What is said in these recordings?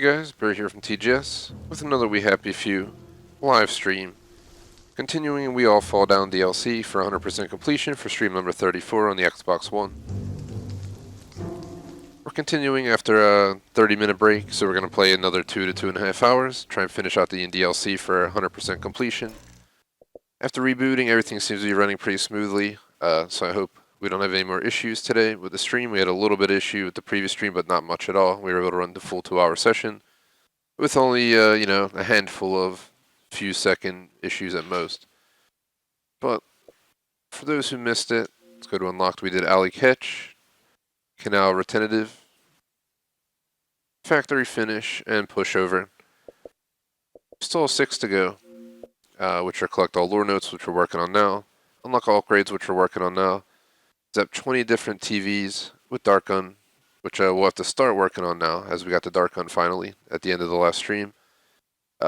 Hey guys, Barry here from TGS with another We Happy Few live stream. Continuing We All Fall Down DLC for 100% completion for stream number 34 on the Xbox One. We're continuing after a 30-minute break, so we're going to play another 2 to 2.5 hours, try and finish out the DLC for 100% completion. After rebooting, everything seems to be running pretty smoothly, so I hope we don't have any more issues today with the stream. We had a little bit of issue with the previous stream, but not much at all. We were able to run the full 2-hour session with only, a handful of few second issues at most. But for those who missed it, let's go to Unlocked. We did Alley Catch, Canal Retentive, Factory Finish, and Pushover. Still 6 to go, which are Collect All Lore Notes, which we're working on now. Unlock All Upgrades, which we're working on now. Zap 20 different TVs with Dark Gun, which we'll have to start working on now, as we got the Dark Gun finally at the end of the last stream.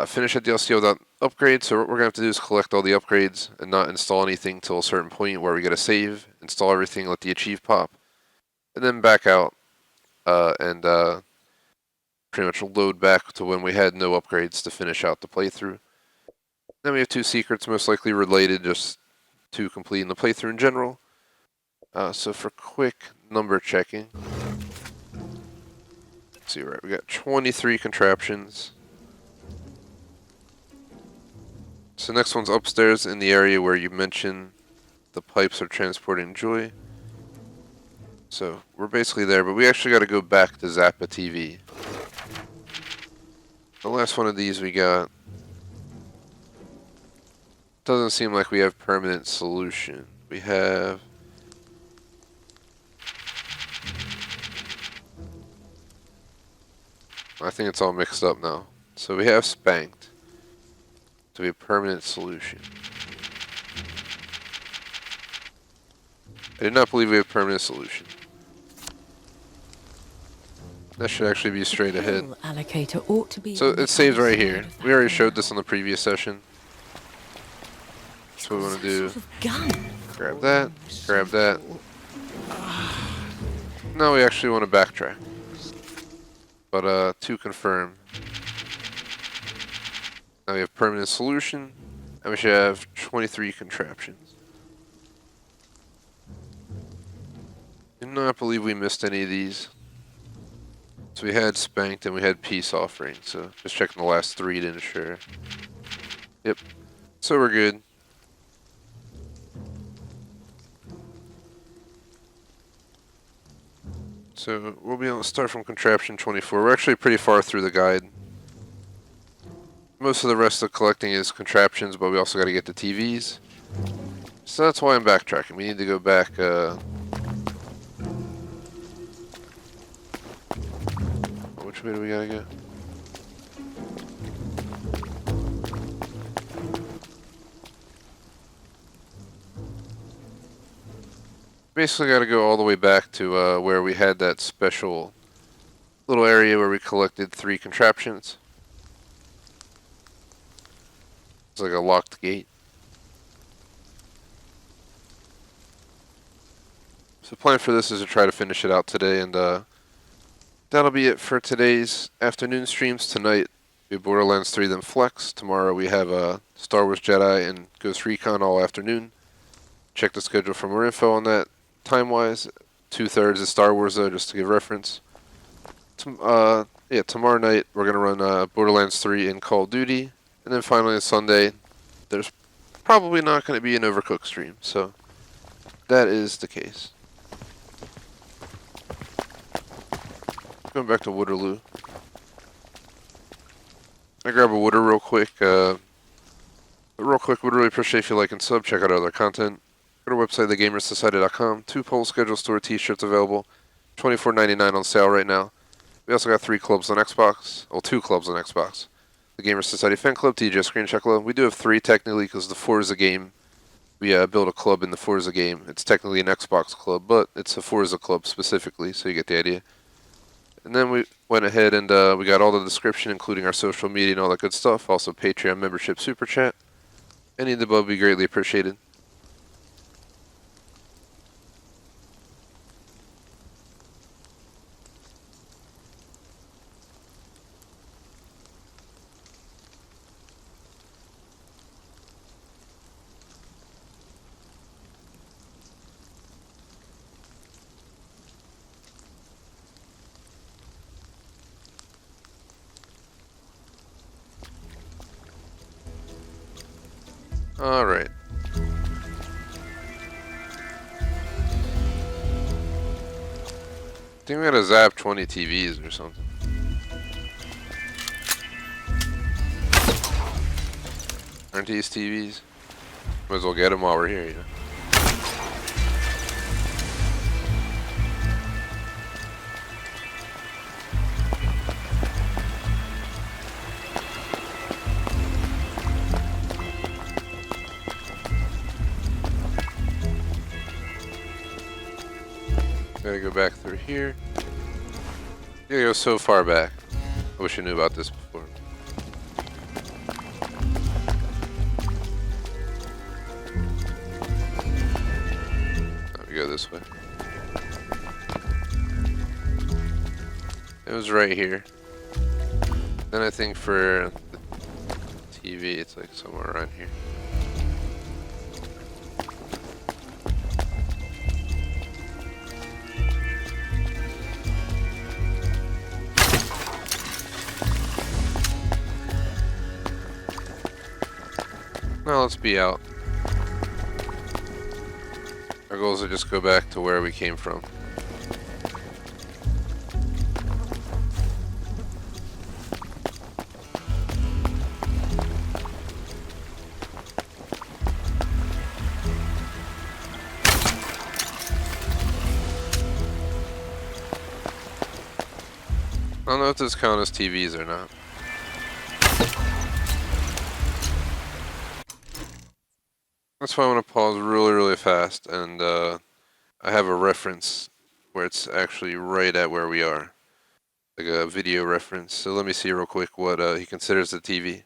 Finish that DLC without upgrades, so what we're going to have to do is collect all the upgrades and not install anything till a certain point where we get a save, install everything, let the achieve pop, and then back out and pretty much load back to when we had no upgrades to finish out the playthrough. Then we have 2 secrets, most likely related just to completing the playthrough in general. So for quick number checking, let's see, right, we got 23 contraptions. So next one's upstairs in the area where you mentioned the pipes are transporting joy. So we're basically there, but we actually got to go back to Zappa TV. The last one of these we got. Doesn't seem like we have permanent solution. We have... I think it's all mixed up now. So we have Spanked to be a permanent solution. I did not believe we have permanent solution. That should actually be straight ahead. Allocator ought to be so it saves right here. We already showed this on the previous session. So what we want to do, grab that. Now we actually want to backtrack. But to confirm, now we have permanent solution, and we should have 23 contraptions. Do not believe we missed any of these. So we had Spanked and we had Peace Offering, so just checking the last 3 to ensure. Yep, so we're good. So we'll be able to start from contraption 24. We're actually pretty far through the guide. Most of the rest of collecting is contraptions, but we also got to get the TVs. So that's why I'm backtracking. We need to go back. Which way do we gotta go? Basically got to go all the way back to where we had that special little area where we collected 3 contraptions. It's like a locked gate. So the plan for this is to try to finish it out today, and that'll be it for today's afternoon streams. Tonight we have Borderlands 3 then Flex. Tomorrow we have Star Wars Jedi and Ghost Recon all afternoon. Check the schedule for more info on that. Time-wise, 2/3 is Star Wars though, just to give reference. Tomorrow night we're going to run Borderlands 3 in Call of Duty. And then finally on Sunday, there's probably not going to be an Overcooked stream. So that is the case. Going back to Waterloo. I grab a water real quick. Would really appreciate if you like and sub. Check out our other content. Go to our website, thegamersociety.com. 2 poll schedule store t-shirts available. $24.99 on sale right now. We also got 3 clubs on Xbox. Well, 2 clubs on Xbox. The Gamers Society Fan Club, TGS Screen Check Club. We do have 3 technically because the Forza game. We built a club in the Forza game. It's technically an Xbox club, but it's a Forza club specifically, so you get the idea. And then we went ahead and we got all the description, including our social media and all that good stuff. Also Patreon membership, Superchat. Any of the above would be greatly appreciated. Alright. I think we gotta zap 20 TVs or something. Aren't these TVs? Might as well get them while we're here, you know? Gotta go back through here. You gotta go so far back. I wish I knew about this before. Now we go this way. It was right here. Then I think for the TV, it's like somewhere around here. Now let's be out. Our goal is to just go back to where we came from. I don't know if this counts as TVs or not. That's why I want to pause really fast, and I have a reference where it's actually right at where we are, like a video reference. So let me see real quick what he considers the TV.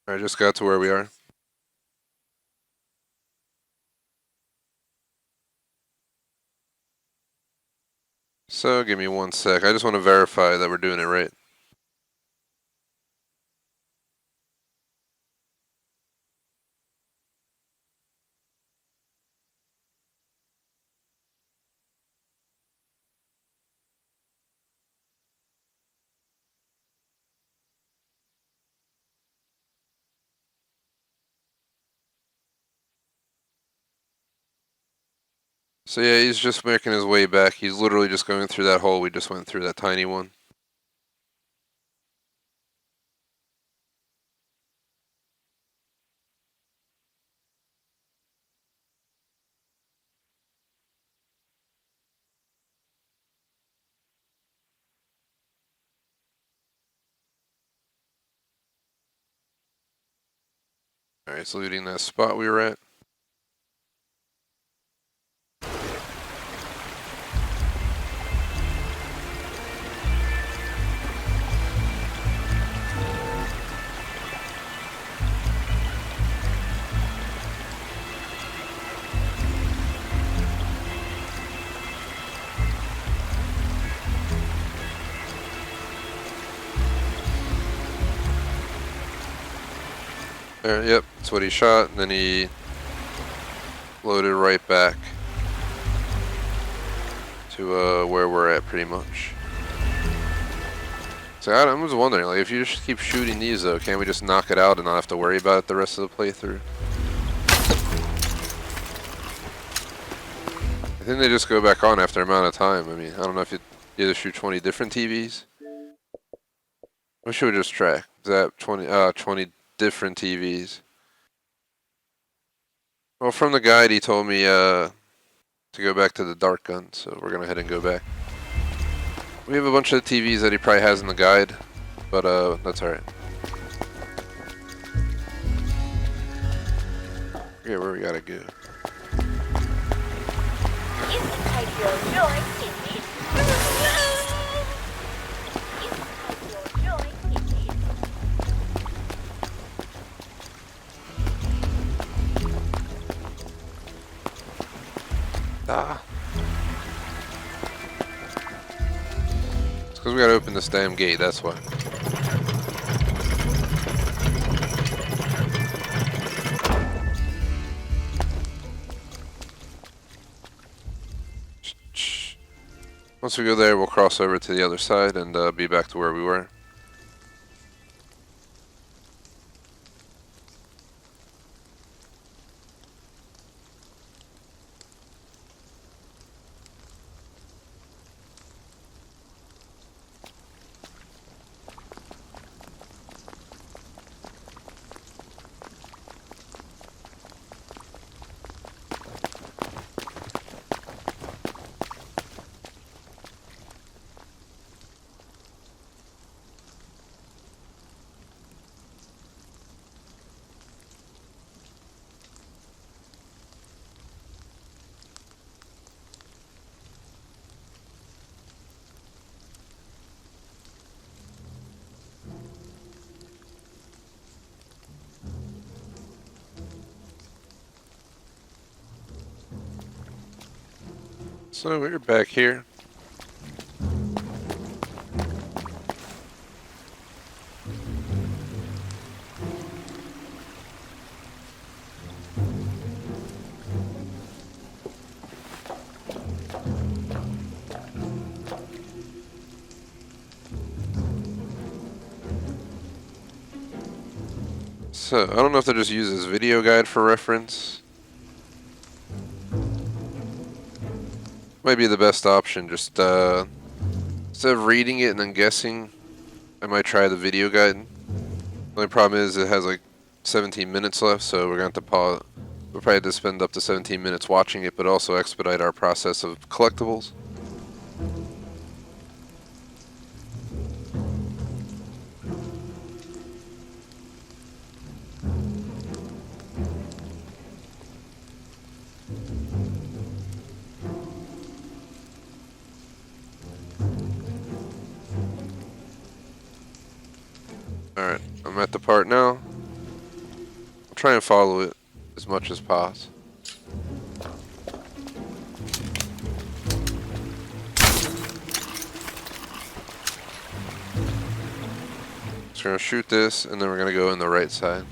I just got to where we are. So give me 1 sec. I just want to verify that we're doing it right. So yeah, he's just making his way back. He's literally just going through that hole we just went through, that tiny one. Alright, so looting that spot we were at. There, yep, that's what he shot, and then he loaded right back to where we're at, pretty much. So I was wondering, like, if you just keep shooting these, though, can't we just knock it out and not have to worry about it the rest of the playthrough? I think they just go back on after a amount of time. I mean, I don't know if you either shoot 20 different TVs. We should just track. Is that 20 different TVs? Well, from the guide, he told me to go back to the dark gun, so we're gonna head and go back. We have a bunch of TVs that he probably has in the guide, but that's alright. Forget where we gotta go. It's because we gotta open this damn gate, that's why. Once we go there, we'll cross over to the other side and be back to where we were. So we're back here. So I don't know if they just use this video guide for reference. Might be the best option. Just instead of reading it and then guessing, I might try the video guide. The only problem is it has like 17 minutes left, so we're gonna have to pause. We'll probably have to spend up to 17 minutes watching it, but also expedite our process of collectibles. Alright, I'm at the part now. I'll try and follow it as much as possible. So we're going to shoot this, and then we're going to go in the right side.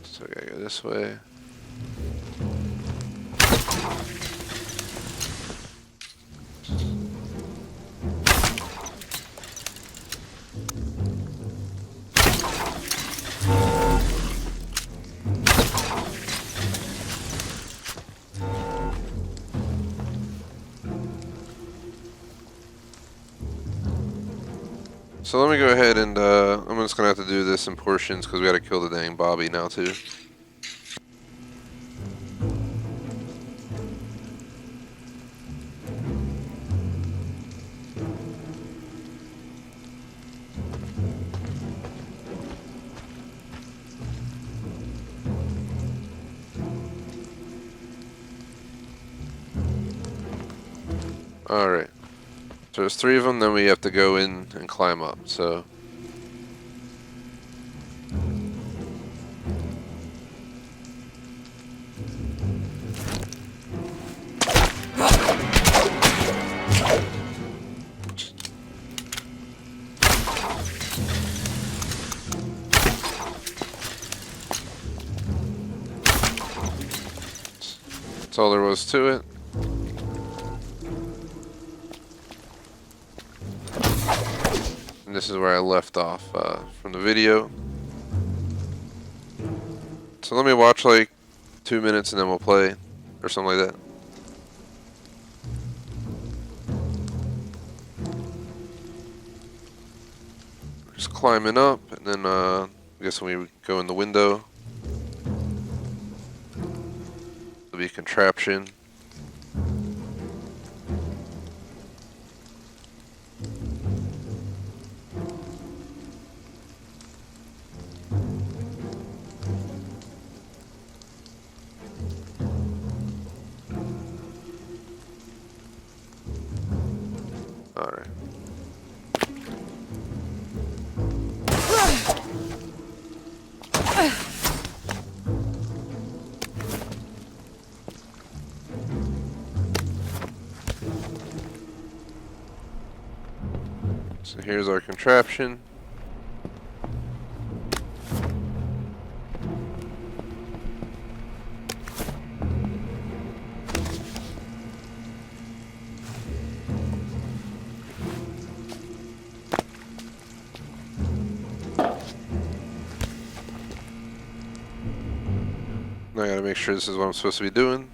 So I gotta go this way. So let me go ahead and I'm just gonna have to do this in portions because we gotta kill the dang Bobby now too. Alright. So there's 3 of them, then we have to go in and climb up, so. That's all there was to it. And this is where I left off from the video. So let me watch like 2 minutes and then we'll play, or something like that. Just climbing up, and then I guess when we go in the window, there'll be a contraption. Alright. So here's our contraption. Now I gotta make sure this is what I'm supposed to be doing.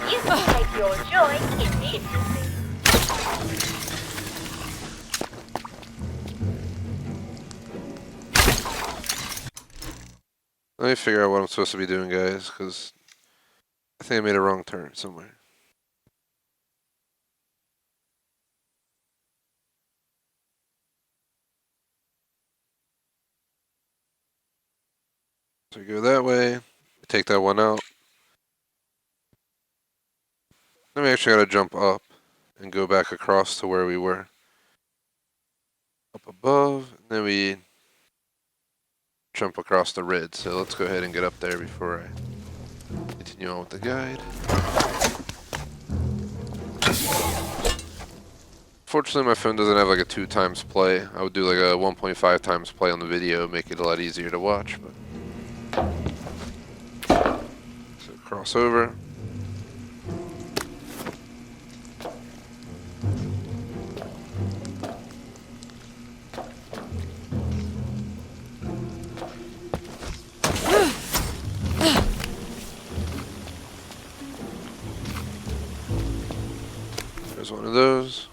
You can take your joy immediately. Let me figure out what I'm supposed to be doing, guys, because I think I made a wrong turn somewhere. So we go that way, take that one out. Then we actually gotta jump up and go back across to where we were. Up above, and then we jump across the red. So let's go ahead and get up there before I continue on with the guide. Fortunately, my phone doesn't have like a 2 times play. I would do like a 1.5 times play on the video, make it a lot easier to watch. But so cross over. There's one of those.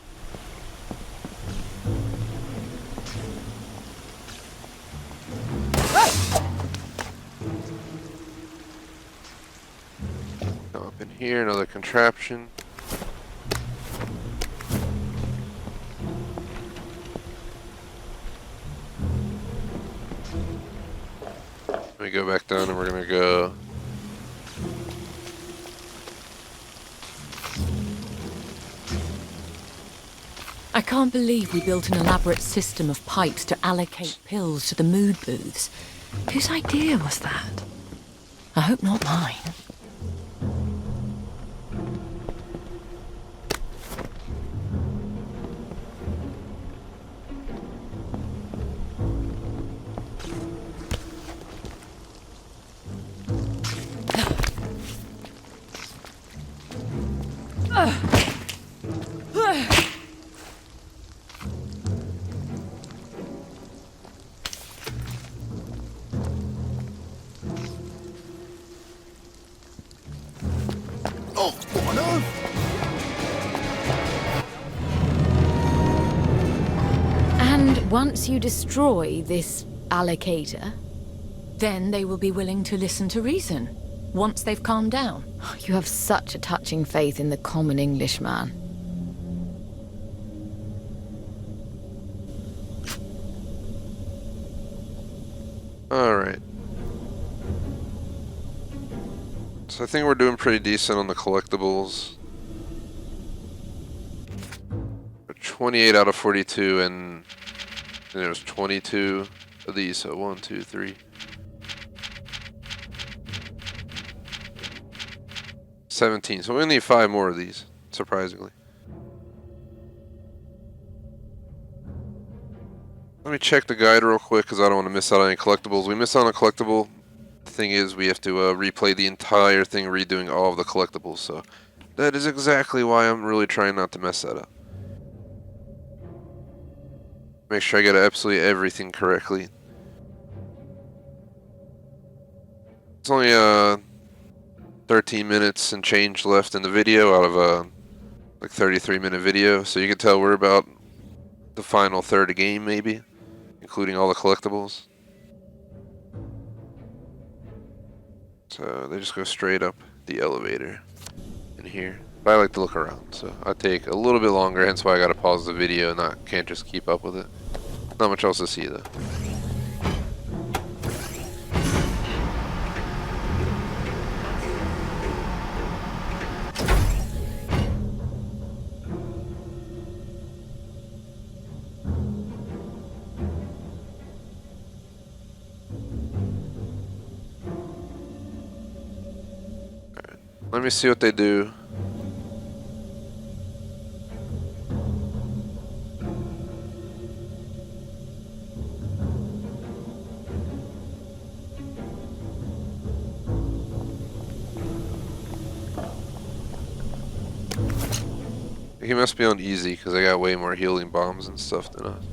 Now up in here, another contraption. We go back down and we're gonna go. I can't believe we built an elaborate system of pipes to allocate pills to the mood booths. Whose idea was that? I hope not mine. And once you destroy this allocator, then they will be willing to listen to reason, once they've calmed down. You have such a touching faith in the common Englishman. Alright. So I think we're doing pretty decent on the collectibles. We're 28 out of 42, and there's 22 of these, so 1, 2, 3. 17, so we only need 5 more of these, surprisingly. Let me check the guide real quick because I don't want to miss out on any collectibles. We miss out on a collectible. The thing is, we have to replay the entire thing, redoing all of the collectibles. So that is exactly why I'm really trying not to mess that up. Make sure I get absolutely everything correctly. It's only 13 minutes and change left in the video out of a like 33-minute video, so you can tell we're about the final third of the game, maybe, including all the collectibles. So they just go straight up the elevator in here. But I like to look around, so I take a little bit longer, hence why I gotta pause the video and can't just keep up with it. Not much else to see though. Let me see what they do. He must be on easy because I got way more healing bombs and stuff than us.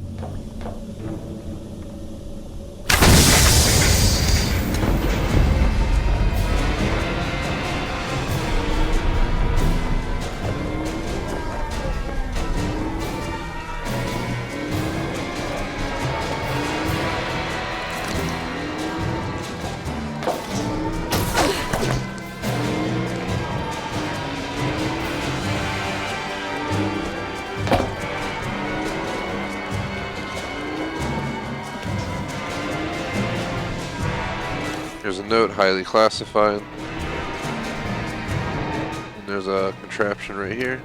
There's a note, highly classified. And there's a contraption right here.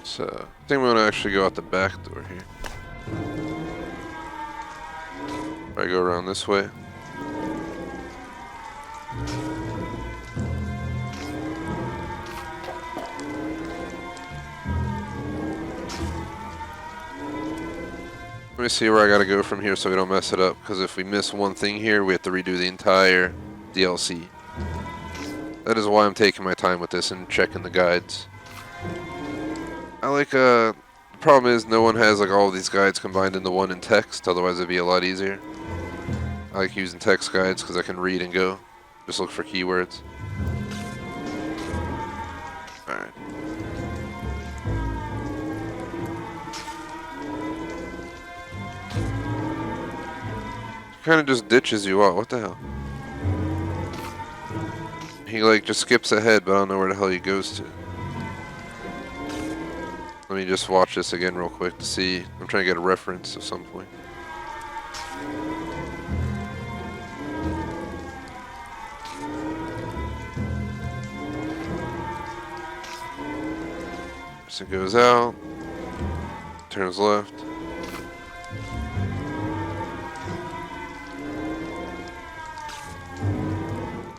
So, I think we want to actually go out the back door here. If I go around this way. Let me see where I gotta go from here so we don't mess it up, because if we miss one thing here, we have to redo the entire DLC. That is why I'm taking my time with this and checking the guides. I like, the problem is no one has like all of these guides combined into one in text, otherwise it'd be a lot easier. I like using text guides because I can read and go. Just look for keywords. Alright. Kind of just ditches you out. What the hell? He like just skips ahead, but I don't know where the hell he goes to. Let me just watch this again real quick to see. I'm trying to get a reference at some point. So it goes out, turns left.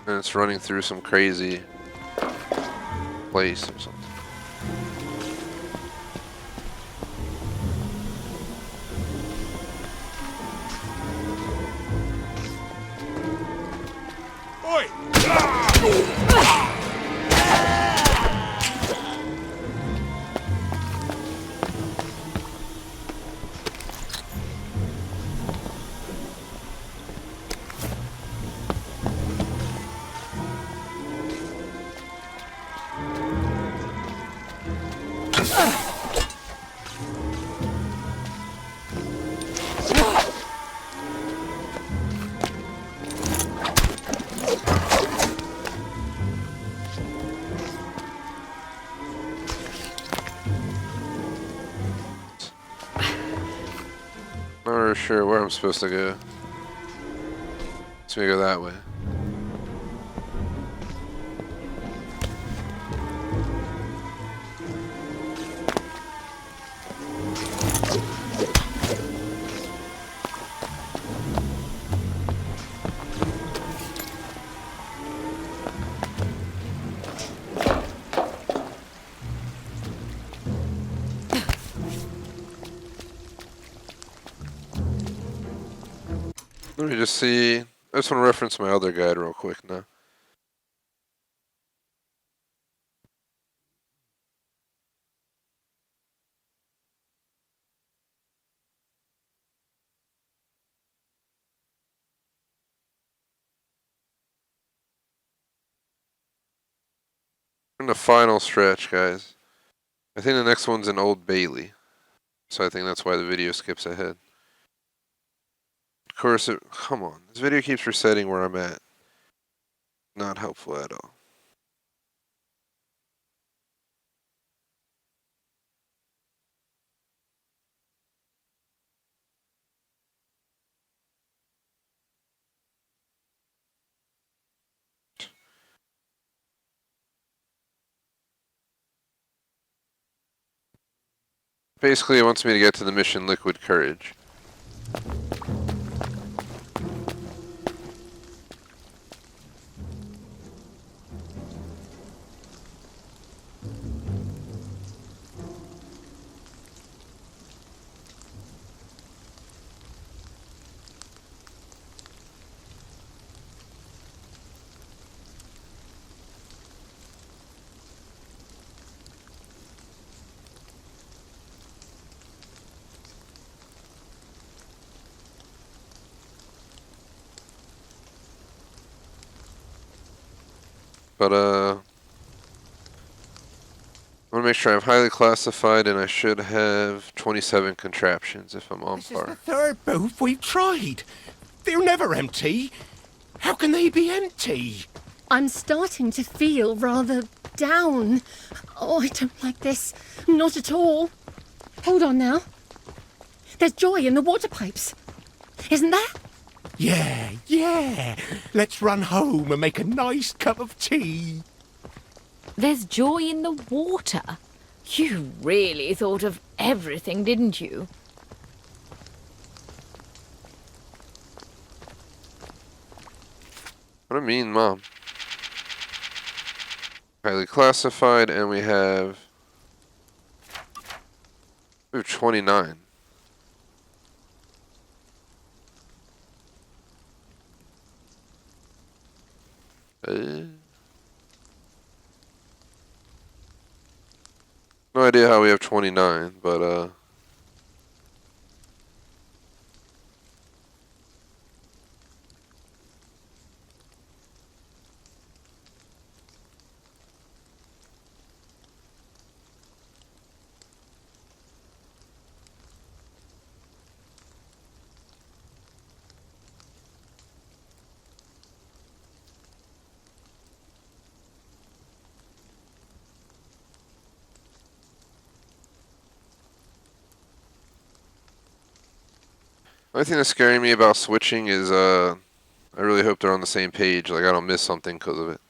And it's running through some crazy place or something. Not really sure where I'm supposed to go. Let's go that way. Let me just see. I just want to reference my other guide real quick now. In the final stretch, guys. I think the next one's in Old Bailey. So I think that's why the video skips ahead. Of course, come on. This video keeps resetting where I'm at. Not helpful at all. Basically, it wants me to get to the mission Liquid Courage. But I want to make sure I'm highly classified, and I should have 27 contraptions if I'm on This is the par. third booth we've tried. They're never empty. How can they be empty? I'm starting to feel rather down. Oh, I don't like this. Not at all. Hold on now. There's joy in the water pipes. Isn't there? Yeah. Let's run home and make a nice cup of tea. There's joy in the water. You really thought of everything, didn't you? What do I mean, Mom? Highly classified, and we have 29. No idea how we have 29, but the only thing that's scaring me about switching is I really hope they're on the same page, like I don't miss something because of it.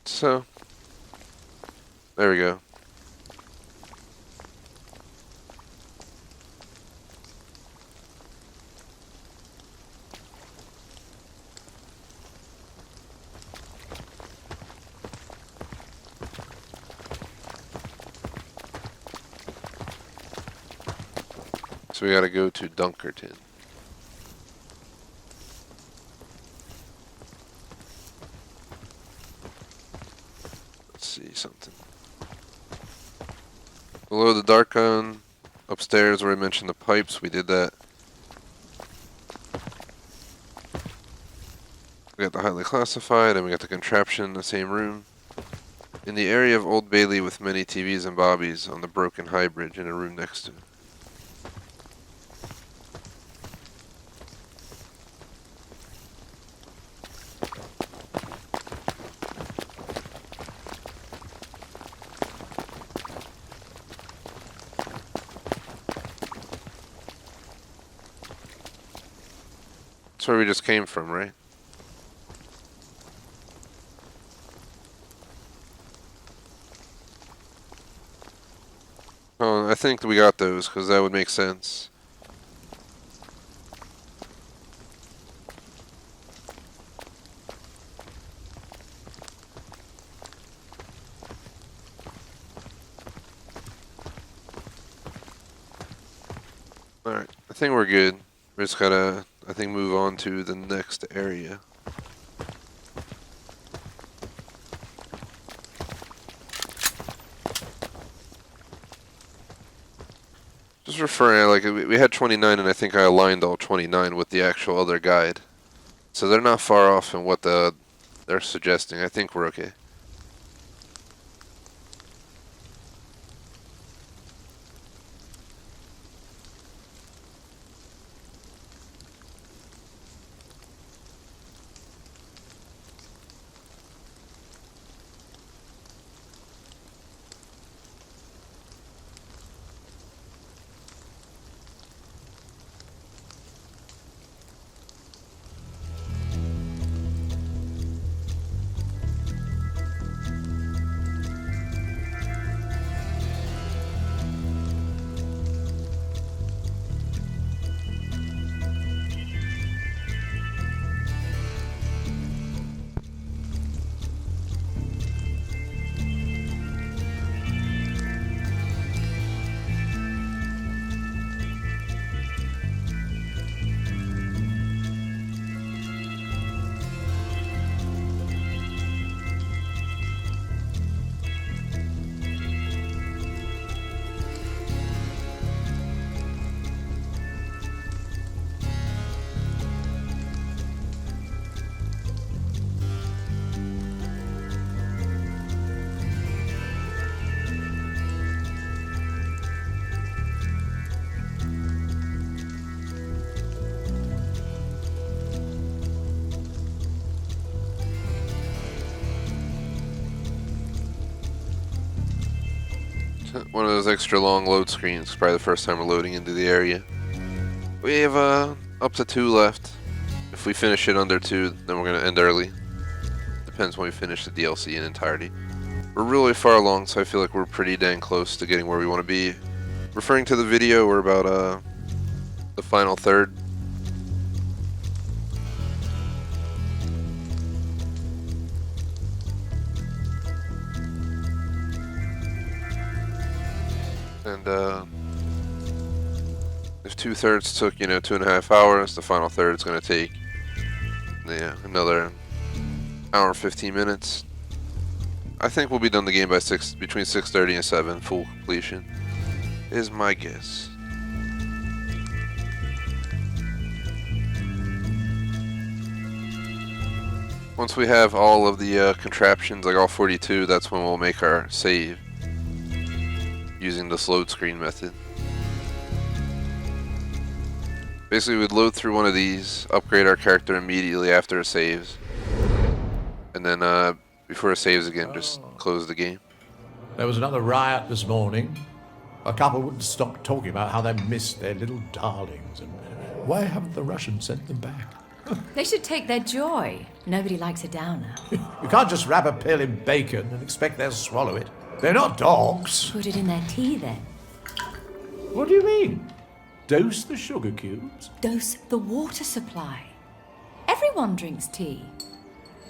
So, there we go. So we gotta go to Dunkerton. Let's see something. Below the dark gun, upstairs where I mentioned the pipes, we did that. We got the highly classified, and we got the contraption in the same room. In the area of Old Bailey with many TVs and bobbies on the broken high bridge in a room next to it. That's where we just came from, right? Oh, I think we got those, because that would make sense. Alright, I think we're good. We just gotta, I think, move on to the next area. Just referring, like, we had 29, and I think I aligned all 29 with the actual other guide. So they're not far off in what they're suggesting. I think we're okay. one of those extra long load screens. Probably the first time we're loading into the area. We have up to 2 left. If we finish it under 2, then we're gonna end early. Depends when we finish the DLC in entirety. We're really far along, so I feel like we're pretty dang close to getting where we want to be. Referring to the video, we're about the final third. And if 2/3 took, 2.5 hours, the final third is going to take, another hour and 15 minutes. I think we'll be done the game by between 6:30 and 7, full completion, is my guess. Once we have all of the contraptions, like all 42, that's when we'll make our save using this load screen method. Basically, we'd load through one of these, upgrade our character immediately after it saves, and then before it saves again, just close the game. There was another riot this morning. A couple wouldn't stop talking about how they missed their little darlings, and why haven't the Russians sent them back? They should take their joy. Nobody likes a downer. You can't just wrap a pill in bacon and expect they'll swallow it. They're not dogs. Put it in their tea then. What do you mean? Dose the sugar cubes? Dose the water supply. Everyone drinks tea.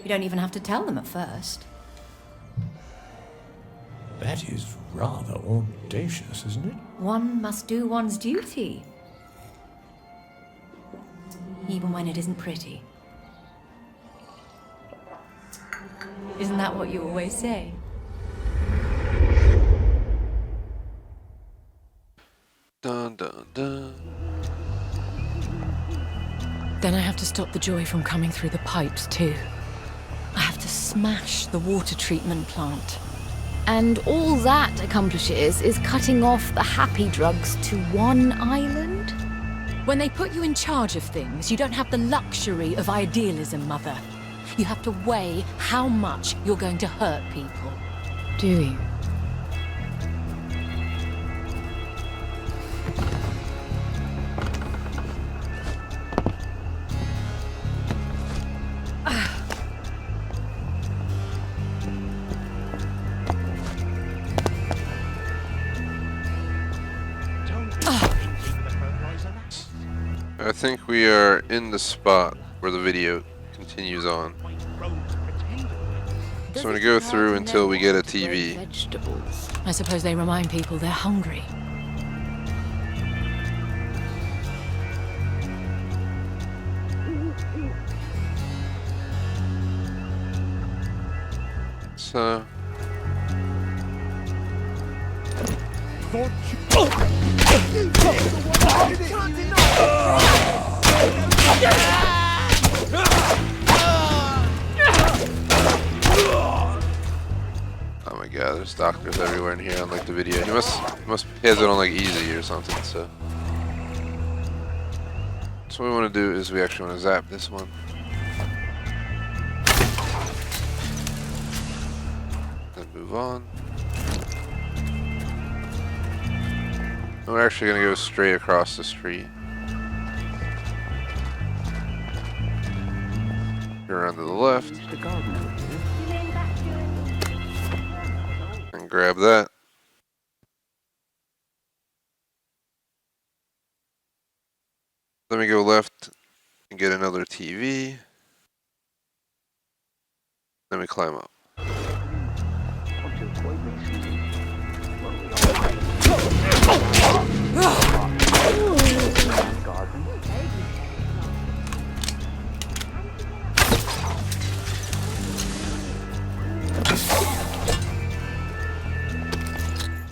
You don't even have to tell them at first. That is rather audacious, isn't it? One must do one's duty. Even when it isn't pretty. Isn't that what you always say? Dun dun dun. Then I have to stop the joy from coming through the pipes too. I have to smash the water treatment plant. And all that accomplishes is cutting off the happy drugs to one island? When they put you in charge of things, you don't have the luxury of idealism, Mother. You have to weigh how much you're going to hurt people. Do you? I think we are in the spot where the video continues on. So I'm going to go through until we get a TV. Vegetables. I suppose they remind people they're hungry. So oh my god, there's doctors everywhere in here, unlike the video. He has it on like easy or something, so what we want to do is we actually want to zap this one. Then move on. And we're actually going to go straight across the street. Go around to the left. And grab that. Then we go left and get another TV. Then we climb up.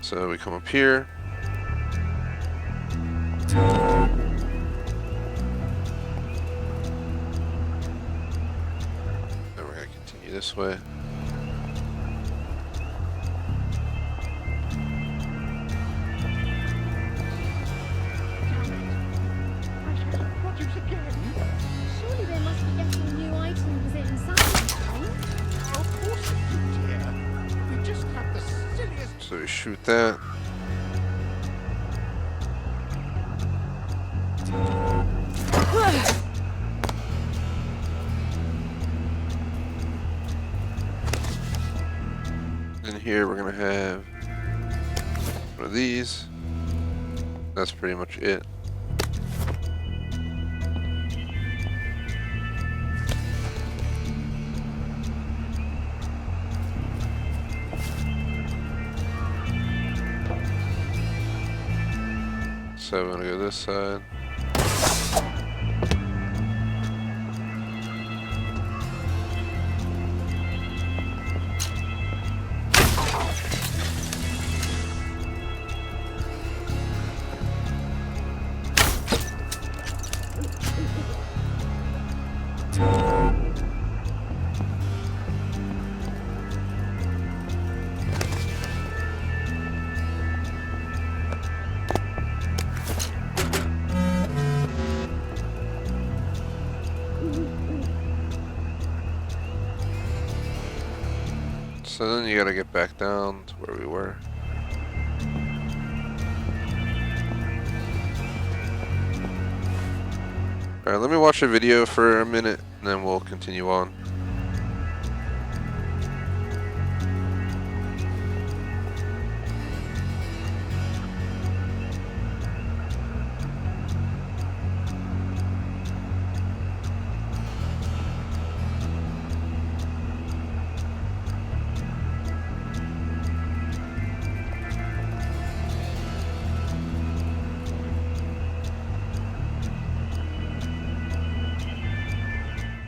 So we come up here. Then we're going to continue this way. Surely they must be getting new items inside time. Of course they do, dear. We just have the silliest... So we shoot that. here we're gonna have one of these. That's pretty much it. So I'm gonna go this side. So then you gotta get back down to where we were. Alright, let me watch a video for a minute and then we'll continue on.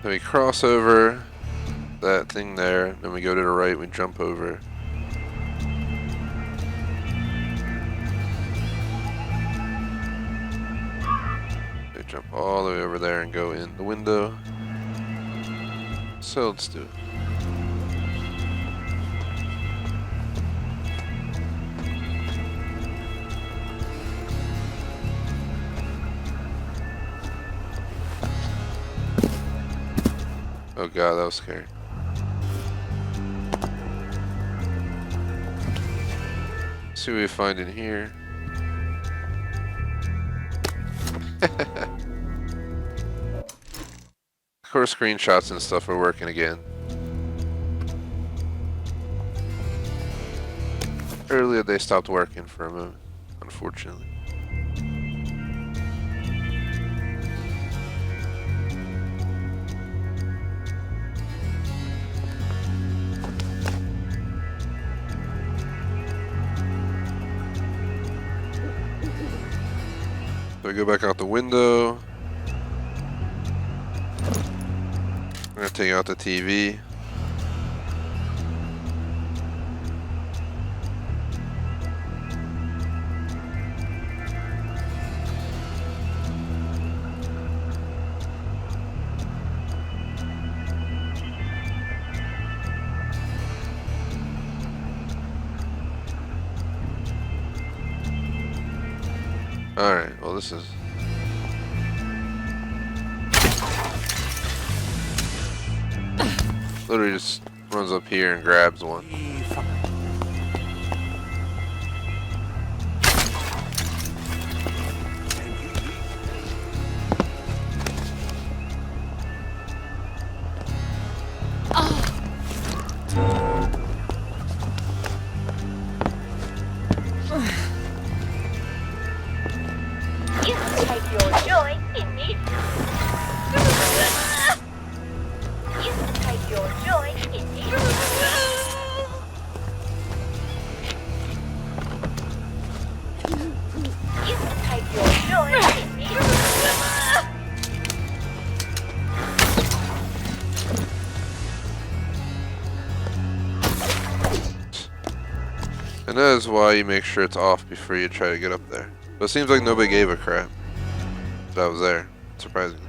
Then we cross over that thing there, then we go to the right, we jump over. We jump all the way over there and go in the window. So let's do it. Oh god, that was scary. See what we find in here. Of course, screenshots and stuff are working again. Earlier they stopped working for a moment, unfortunately. So we go back out the window. I'm gonna take out the TV. Alright, well this is... literally just runs up here and grabs one. You can take your joy in it. You can take your joy in it. You can take your joy in it. And that is why you make sure it's off before you try to get up there. But it seems like nobody gave a crap that I was there, surprisingly.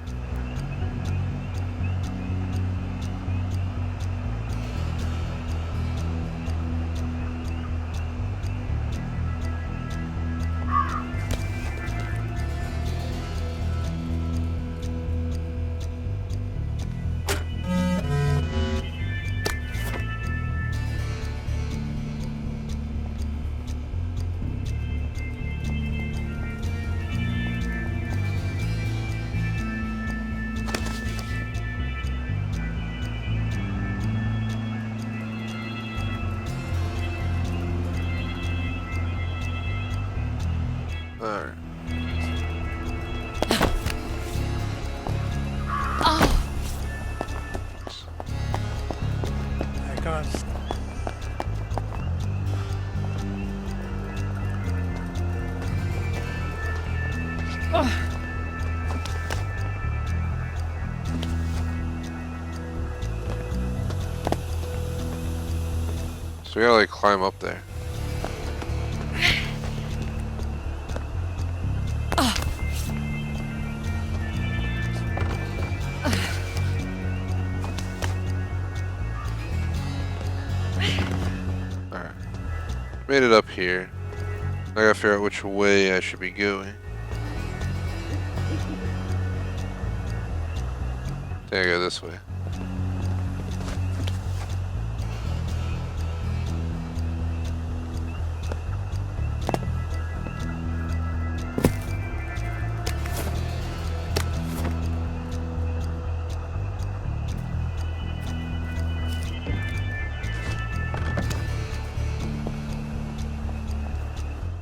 Alright. There it goes. So we gotta like climb up there. Alright. Made it up here. I gotta figure out which way I should be going. I think I go this way.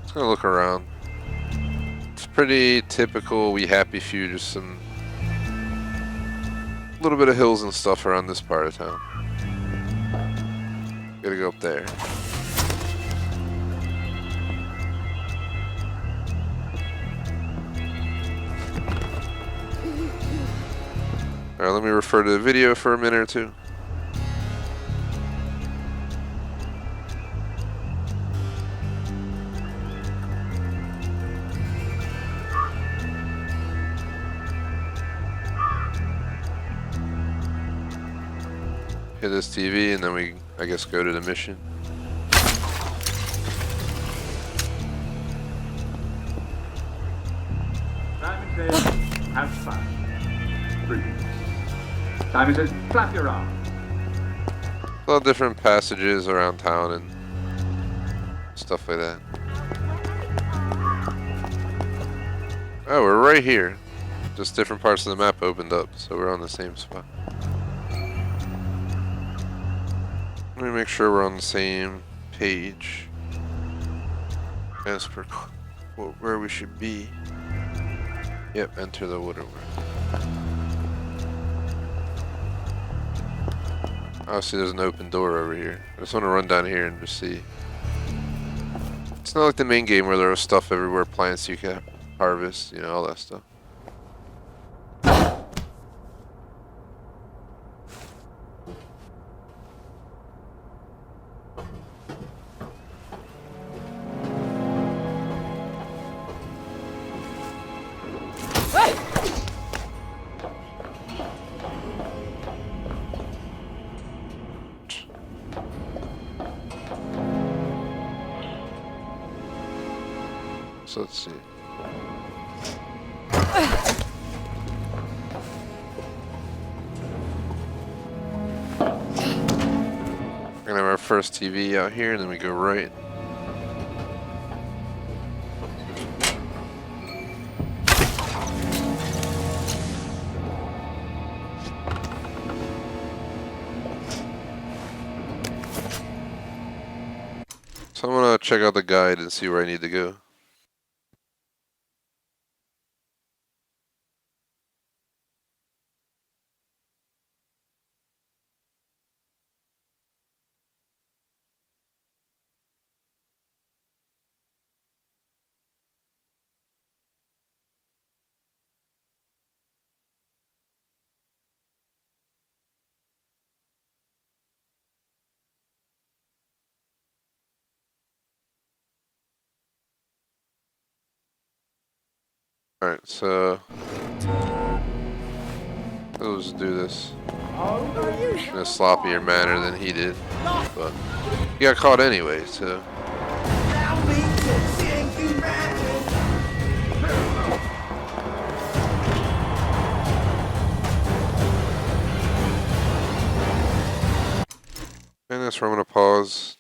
Just gonna look around. It's pretty typical We Happy Few, just some little bit of hills and stuff around this part of town. Gotta go up there. Alright, let me refer to the video for a minute or two. Hit this TV and then we, I guess, go to the mission. Simon says, have fun. Brilliant. Simon says, flap your arm. A lot of different passages around town and stuff like that. Oh, we're right here. Just different parts of the map opened up, so we're on the same spot. Let me make sure we're on the same page as per where we should be. Yep, enter the waterway. Obviously there's an open door over here. I just want to run down here and just see. It's not like the main game where there was stuff everywhere, plants you can harvest, you know, all that stuff. So let's see. We're gonna have our first TV out here, and then we go right. So I'm gonna check out the guide and see where I need to go. Alright, so let's do this in a sloppier manner than he did. But he got caught anyway, so. And that's where I'm gonna pause.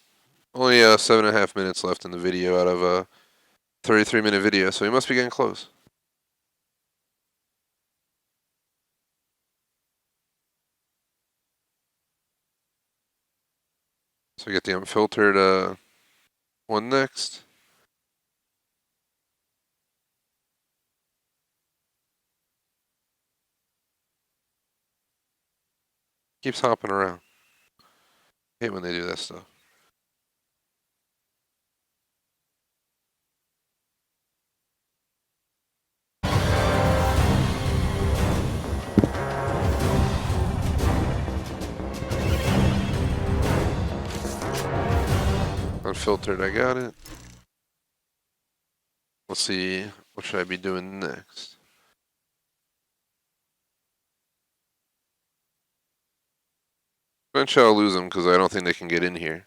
Only 7.5 minutes left in the video out of a 33-minute video, so we must be getting close. So we get the unfiltered one next. Keeps hopping around. Hate when they do that stuff. Unfiltered, I got it. Let's see, what should I be doing next? Eventually I'll lose them because I don't think they can get in here.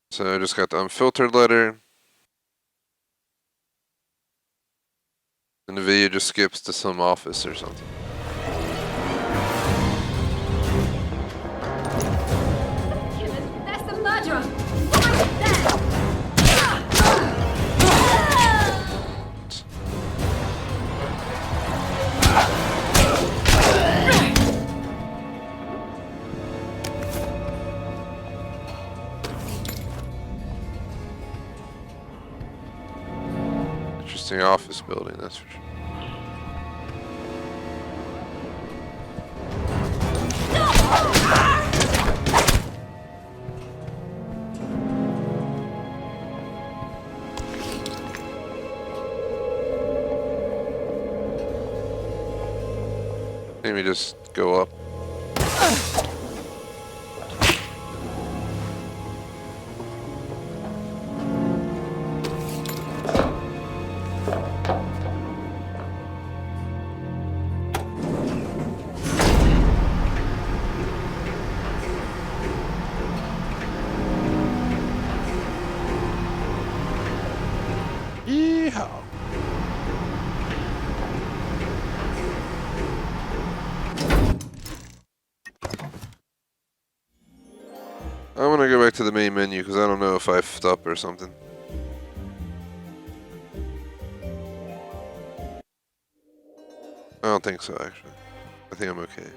So I just got the unfiltered letter. And the video just skips to some office or something. That's the murderer! Right there! Interesting office building, that's for sure. Maybe just go up. Yeehaw! I want to go back to the main menu because I don't know if I effed up or something. I don't think so, actually. I think I'm okay.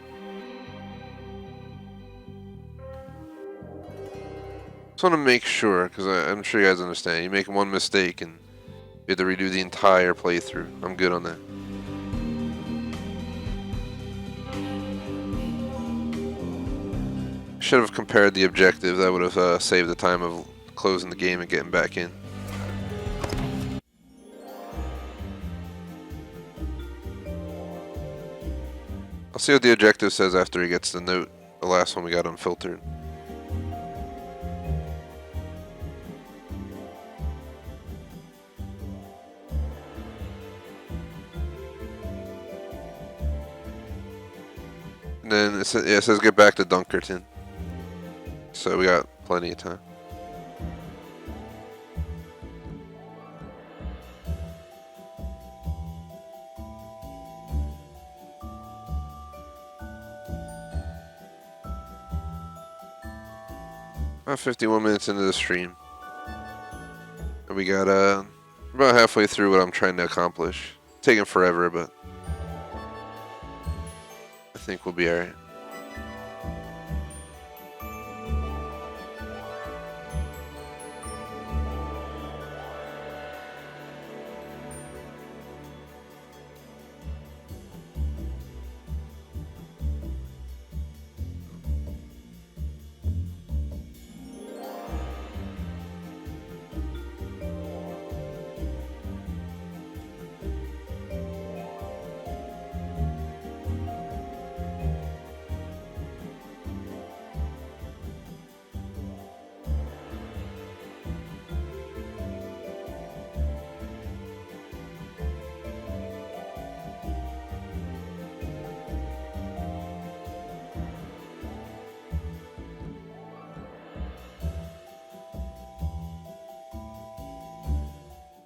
Just want to make sure, because I'm sure you guys understand. You make one mistake and you have to redo the entire playthrough. I'm good on that. Should have compared the objectives. That would have saved the time of closing the game and getting back in. I'll see what the objective says after he gets the note. The last one we got unfiltered. And then it says, yeah, it says get back to Dunkerton. So we got plenty of time. About 51 minutes into the stream. And we got about halfway through what I'm trying to accomplish. Taking forever, but I think we'll be alright.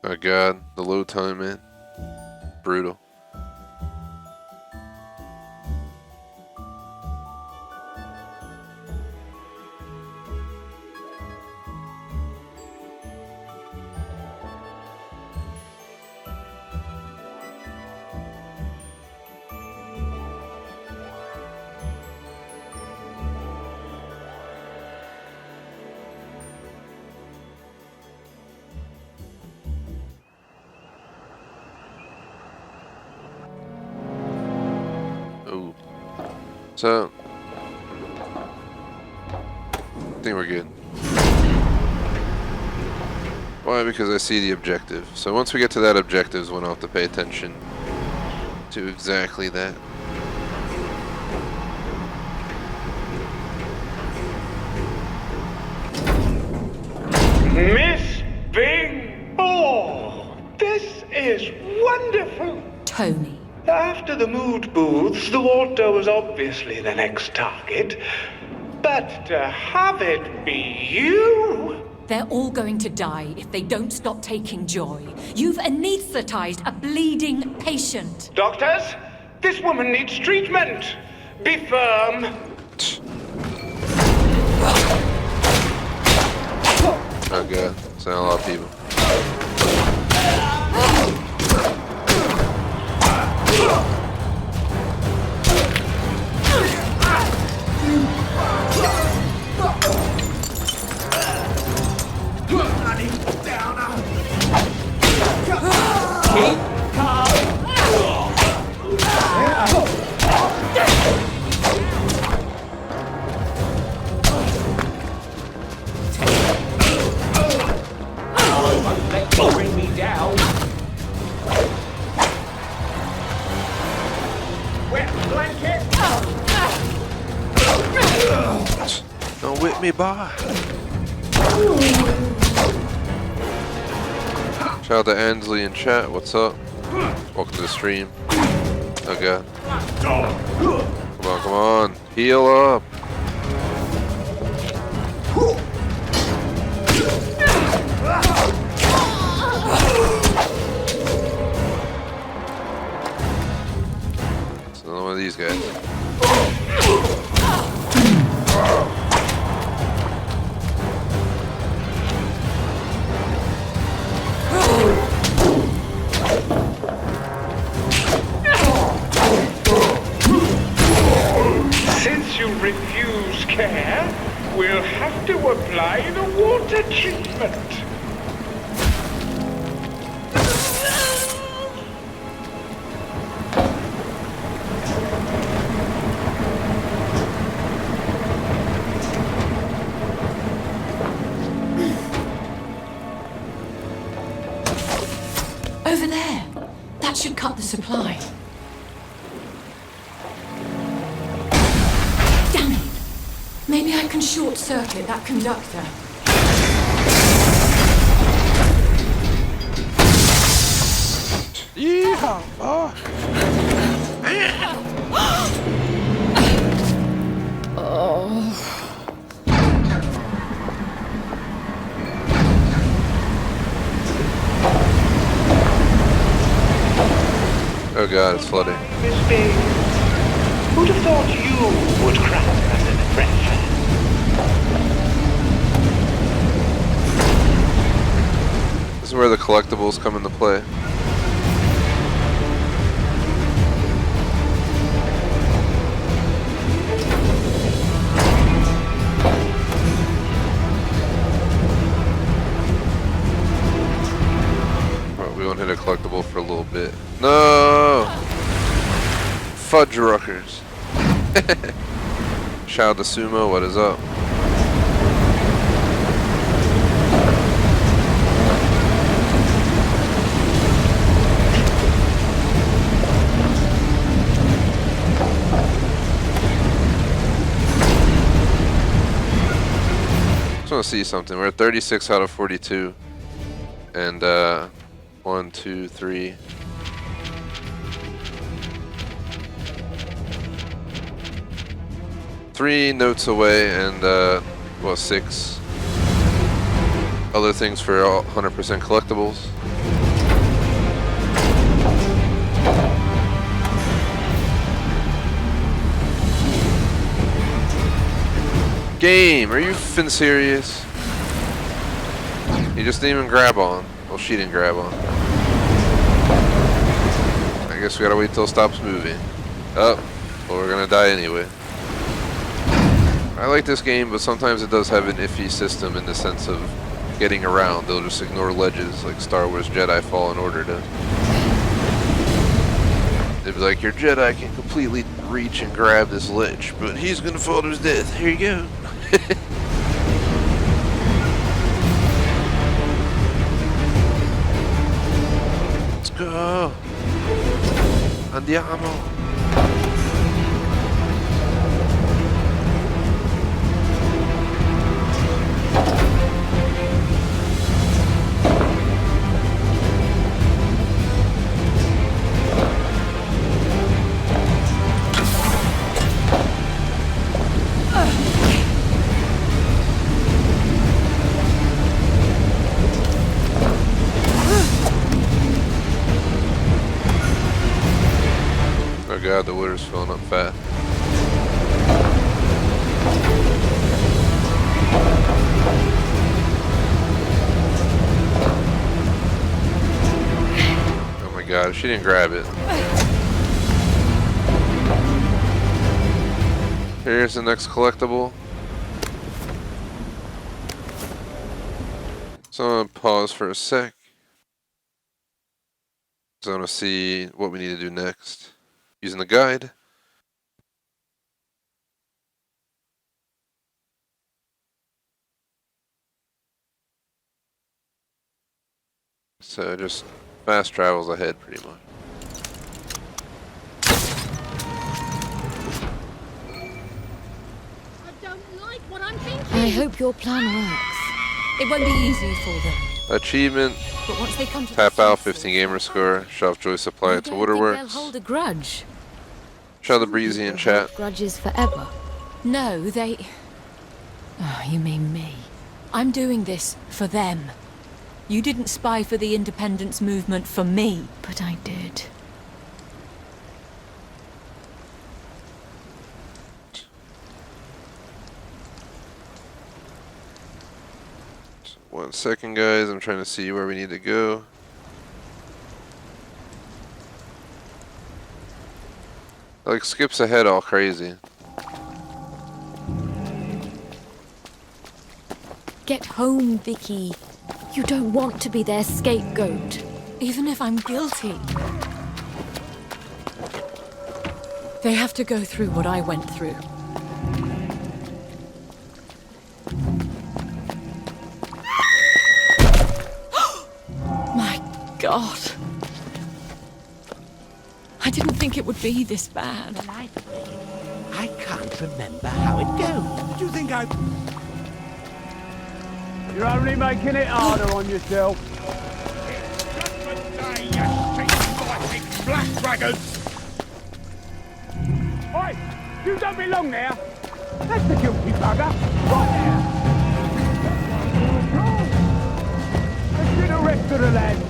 Oh god, the load time, man. Brutal. Ooh. So, I think we're good. Why? Because I see the objective. So once we get to that objective is when I'll have to pay attention to exactly that. Miss Bing! Oh, this is wonderful! Tony. After the mood booths, the Walter was obviously the next target. But to have it be you? They're all going to die if they don't stop taking joy. You've anesthetized a bleeding patient. Doctors, this woman needs treatment. Be firm. Oh god, it's not a lot of people. Bring me down. Wet blanket. Don't whip me, boy. Shout out to Ansley in chat. What's up? Welcome to the stream. Oh god. Come on, come on. Heal up. It's another one of these guys. Since you refuse care, we'll have to apply the water treatment. Over there. That should cut the supply. Damn it. Maybe I can short circuit that conductor. Yeehaw! Oh. Oh god, it's flooding. Miss Bing, who'd have thought you would crack under the pressure? This is where the collectibles come into play. We won't hit a collectible for a little bit. No! Fudge Ruckers. Shout out to Sumo, what is up? Just want to see something. We're at 36 out of 42. And, 1, 2, 3. Three notes away, and well, 6 other things for 100% collectibles. Game, are you fin serious? You just didn't even grab on. Well, she didn't grab on. I guess we gotta wait till it stops moving. Oh, well, we're gonna die anyway. I like this game, but sometimes it does have an iffy system in the sense of getting around. They'll just ignore ledges like Star Wars Jedi Fallen Order does. They'd be like, your Jedi can completely reach and grab this lich, but he's gonna fall to his death. Here you go. Let's go. Andiamo. Oh god, the water's filling up fast. Oh my god, she didn't grab it. Here's the next collectible. So I'm gonna pause for a sec. So I'm gonna see what we need to do next. Using the guide. So just fast travels ahead pretty much. I don't like what I'm thinking. I hope your plan works. It won't be easy for them. Achievement. But once they come to Tap the out senses, 15 gamer score. Shop Joy supply I it to don't think they'll Waterworks. hold a grudge. Shout out to Breezy in People hold chat. grudges forever. No, they... Oh, you mean me. I'm doing this for them. You didn't spy for the independence movement for me. But I did. One second, guys. I'm trying to see where we need to go. Like skips ahead all crazy. Get home, Vicky. You don't want to be their scapegoat. Even if I'm guilty. They have to go through what I went through. My God. I didn't think it would be this bad. I can't remember how it goes. Do you think You're only making it harder on yourself. Black dragons! Oi! You don't belong there! That's the guilty bugger! Right there! Let's get the rest of the lads!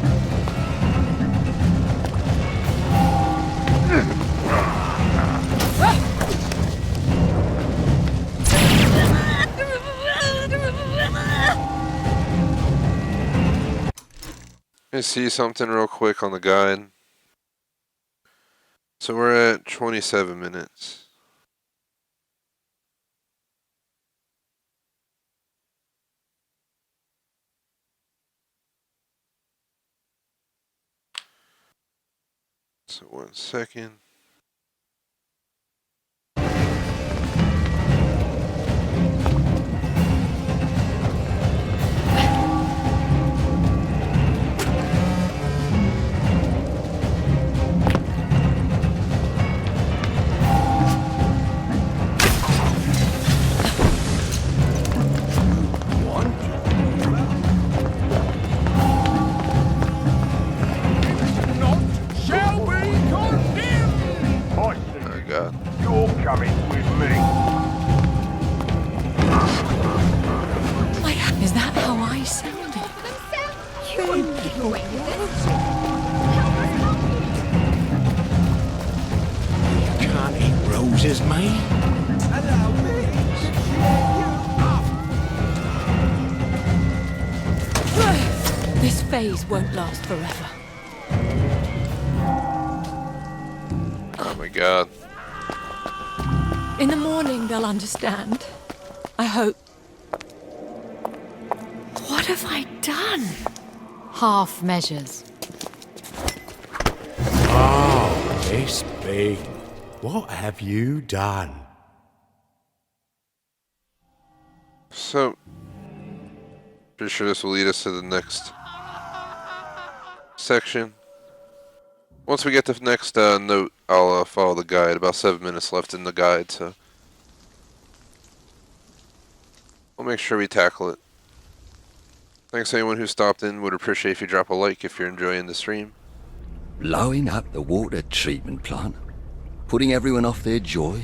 Let me see something real quick on the guide. So we're at 27 minutes. So 1 second. Is that how I sounded? Can't eat roses, mate. This phase won't last forever. Oh my god. In the morning, they'll understand. I hope. What have I done? Half measures. Oh, this be. What have you done? So, pretty sure this will lead us to the next section. Once we get to the next note, I'll follow the guide. About 7 minutes left in the guide, so we'll make sure we tackle it. Thanks to anyone who stopped in. Would appreciate if you drop a like if you're enjoying the stream. Blowing up the water treatment plant? Putting everyone off their joy?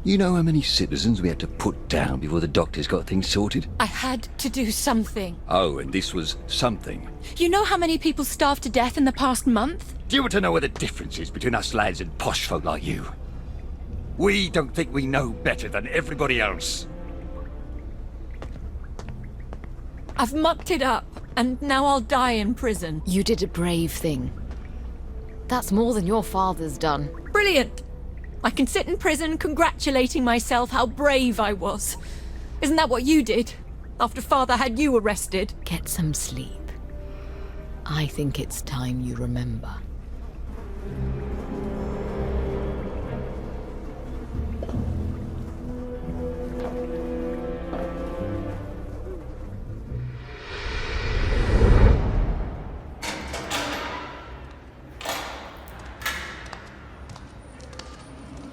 You know how many citizens we had to put down before the doctors got things sorted? I had to do something. Oh, and this was something. You know how many people starved to death in the past month? Do you want to know where the difference is between us lads and posh folk like you? We don't think we know better than everybody else. I've mucked it up, and now I'll die in prison. You did a brave thing. That's more than your father's done. Brilliant! I can sit in prison congratulating myself how brave I was. Isn't that what you did? After Father had you arrested? Get some sleep. I think it's time you remember.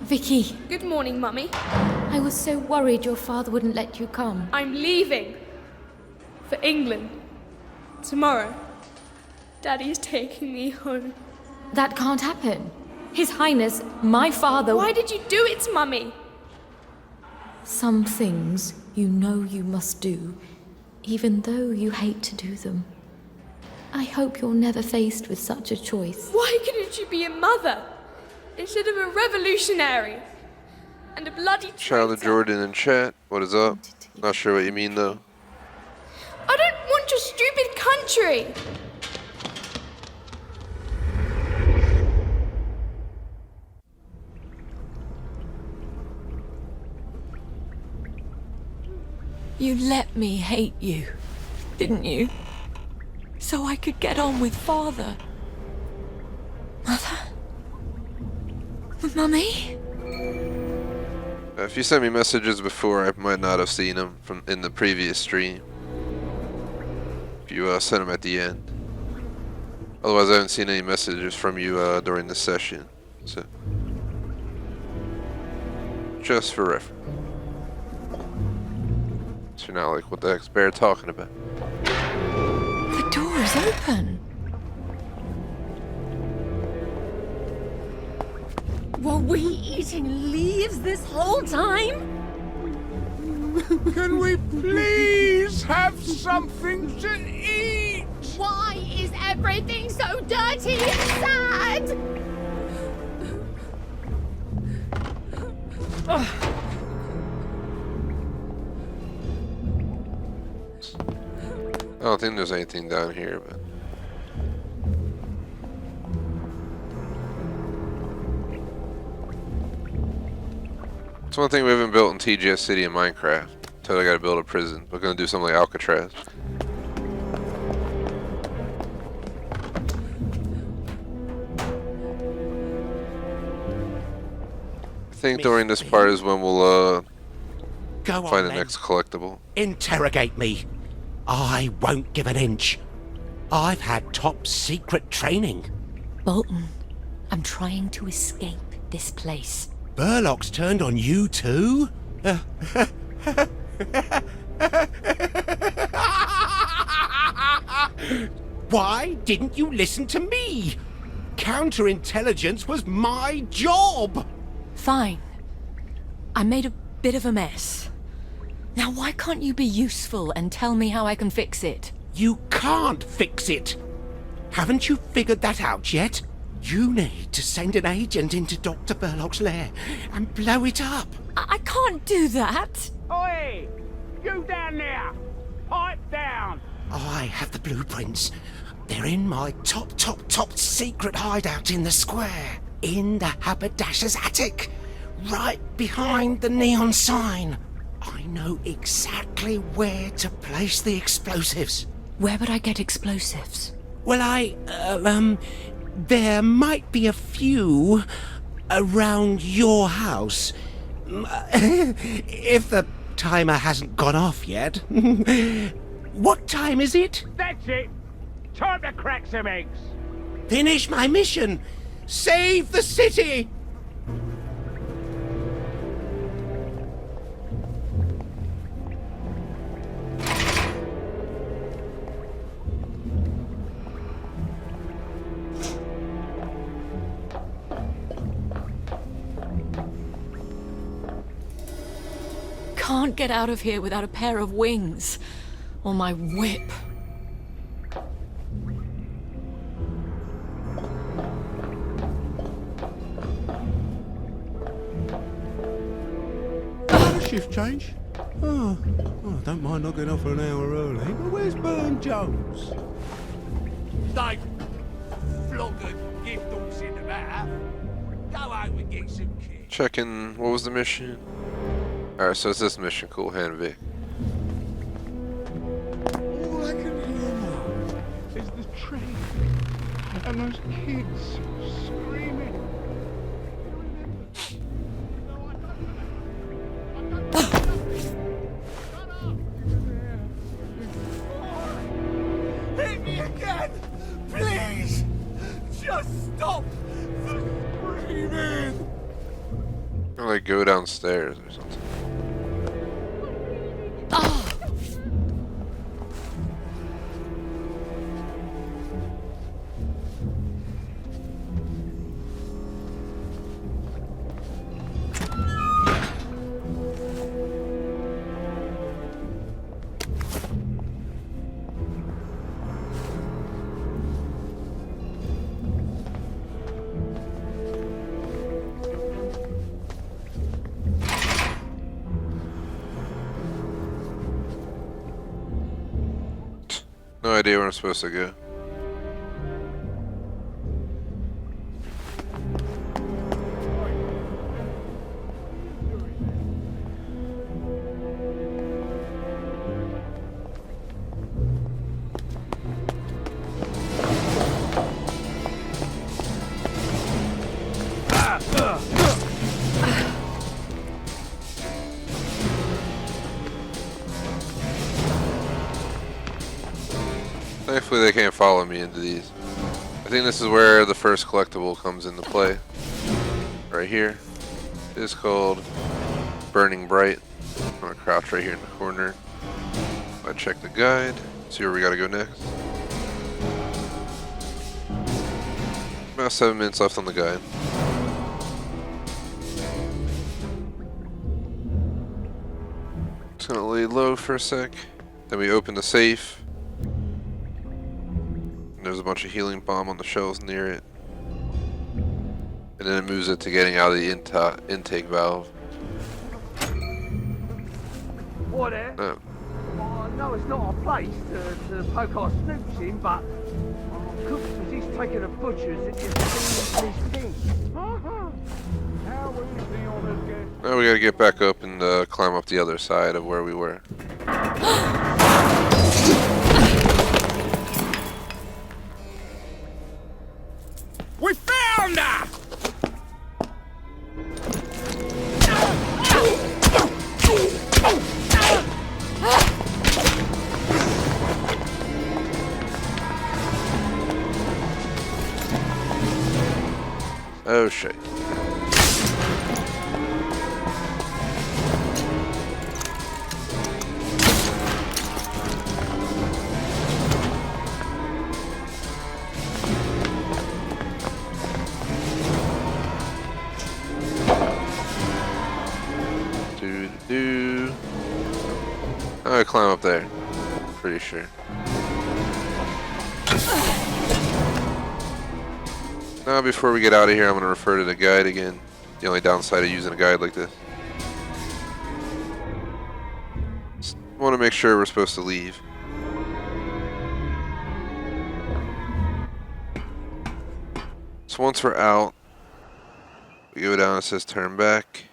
Vicky, Good morning, Mummy. I was so worried your father wouldn't let you come. I'm leaving. For England. Tomorrow. Daddy's taking me home. That can't happen. His Highness, my father... Why did you do it, Mummy? Some things you know you must do, even though you hate to do them. I hope you're never faced with such a choice. Why couldn't you be a mother? Instead of a revolutionary. And a bloody Shout out to Jordan in chat. What is up? Not sure what you mean though. I don't want your stupid country! You let me hate you, didn't you? So I could get on with Father. Mother? Mummy? If you sent me messages before, I might not have seen them from in the previous stream. If you sent them at the end. Otherwise, I haven't seen any messages from you during the session. So, just for reference. So you're not like, what the heck's Bear talking about? The door is open. Were we eating leaves this whole time? Can we please have something to eat? Why is everything so dirty and sad? I don't think there's anything down here, but it's one thing we haven't built in TGS City and Minecraft. Totally gotta build a prison. We're gonna do something like Alcatraz. I think during this part is when we'll Go on, find the then. next collectible. Interrogate me. I won't give an inch. I've had top secret training. Bolton, I'm trying to escape this place. Burlock's turned on you too? Why didn't you listen to me? Counterintelligence was my job. Fine. I made a bit of a mess. Now why can't you be useful and tell me how I can fix it? You can't fix it. Haven't you figured that out yet? You need to send an agent into Dr. Burlock's lair and blow it up. I can't do that. Oi! You down there! Pipe down! I have the blueprints. They're in my top secret hideout in the square. In the haberdasher's attic. Right behind the neon sign. I know exactly where to place the explosives. Where would I get explosives? Well, there might be a few. Around your house? If the timer hasn't gone off yet. What time is it? That's it. Time to crack some eggs. Finish my mission! Save the city! Can't get out of here without a pair of wings. Or my whip. Shift change? Oh, I don't mind not getting off an hour early, but where's Burne Jones? Don't flog a gift horse in the matter. Go home and get some kids. Checking, what was the mission? Alright, so it's this mission, cool hand Vic. All I can hear now is the train and those kids screaming. Hit me again! Please! Just stop the screaming! Or like go downstairs or something. No idea where I'm supposed to go. Thankfully they can't follow me into these. I think this is where the first collectible comes into play. Right here. It is called Burning Bright. I'm gonna crouch right here in the corner. I check the guide, see where we gotta go next. About 7 minutes left on the guide. Just gonna lay low for a sec. Then we open the safe. There's a bunch of healing balm on the shelves near it. And then it moves it to getting out of the intake valve. What there? Oh. I know it's not our place to poke our snoops in, but Cook was he's taking a butcher's and just seeing his thing. How is the honoured guest? Now we gotta get back up and climb up the other side of where we were. We found her! Oh shit. I'm gonna climb up there. Pretty sure. Now, before we get out of here, I'm gonna refer to the guide again. The only downside of using a guide like this. Just want to make sure we're supposed to leave. So once we're out, we go down. It says turn back.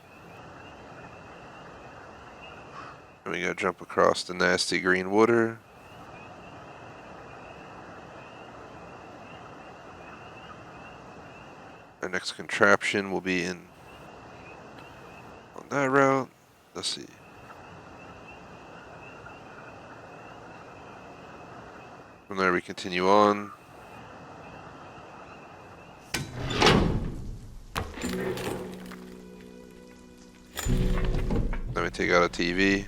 And we gotta jump across the nasty green water. Our next contraption will be in on that route. Let's see. From there we continue on. Then we take out a TV.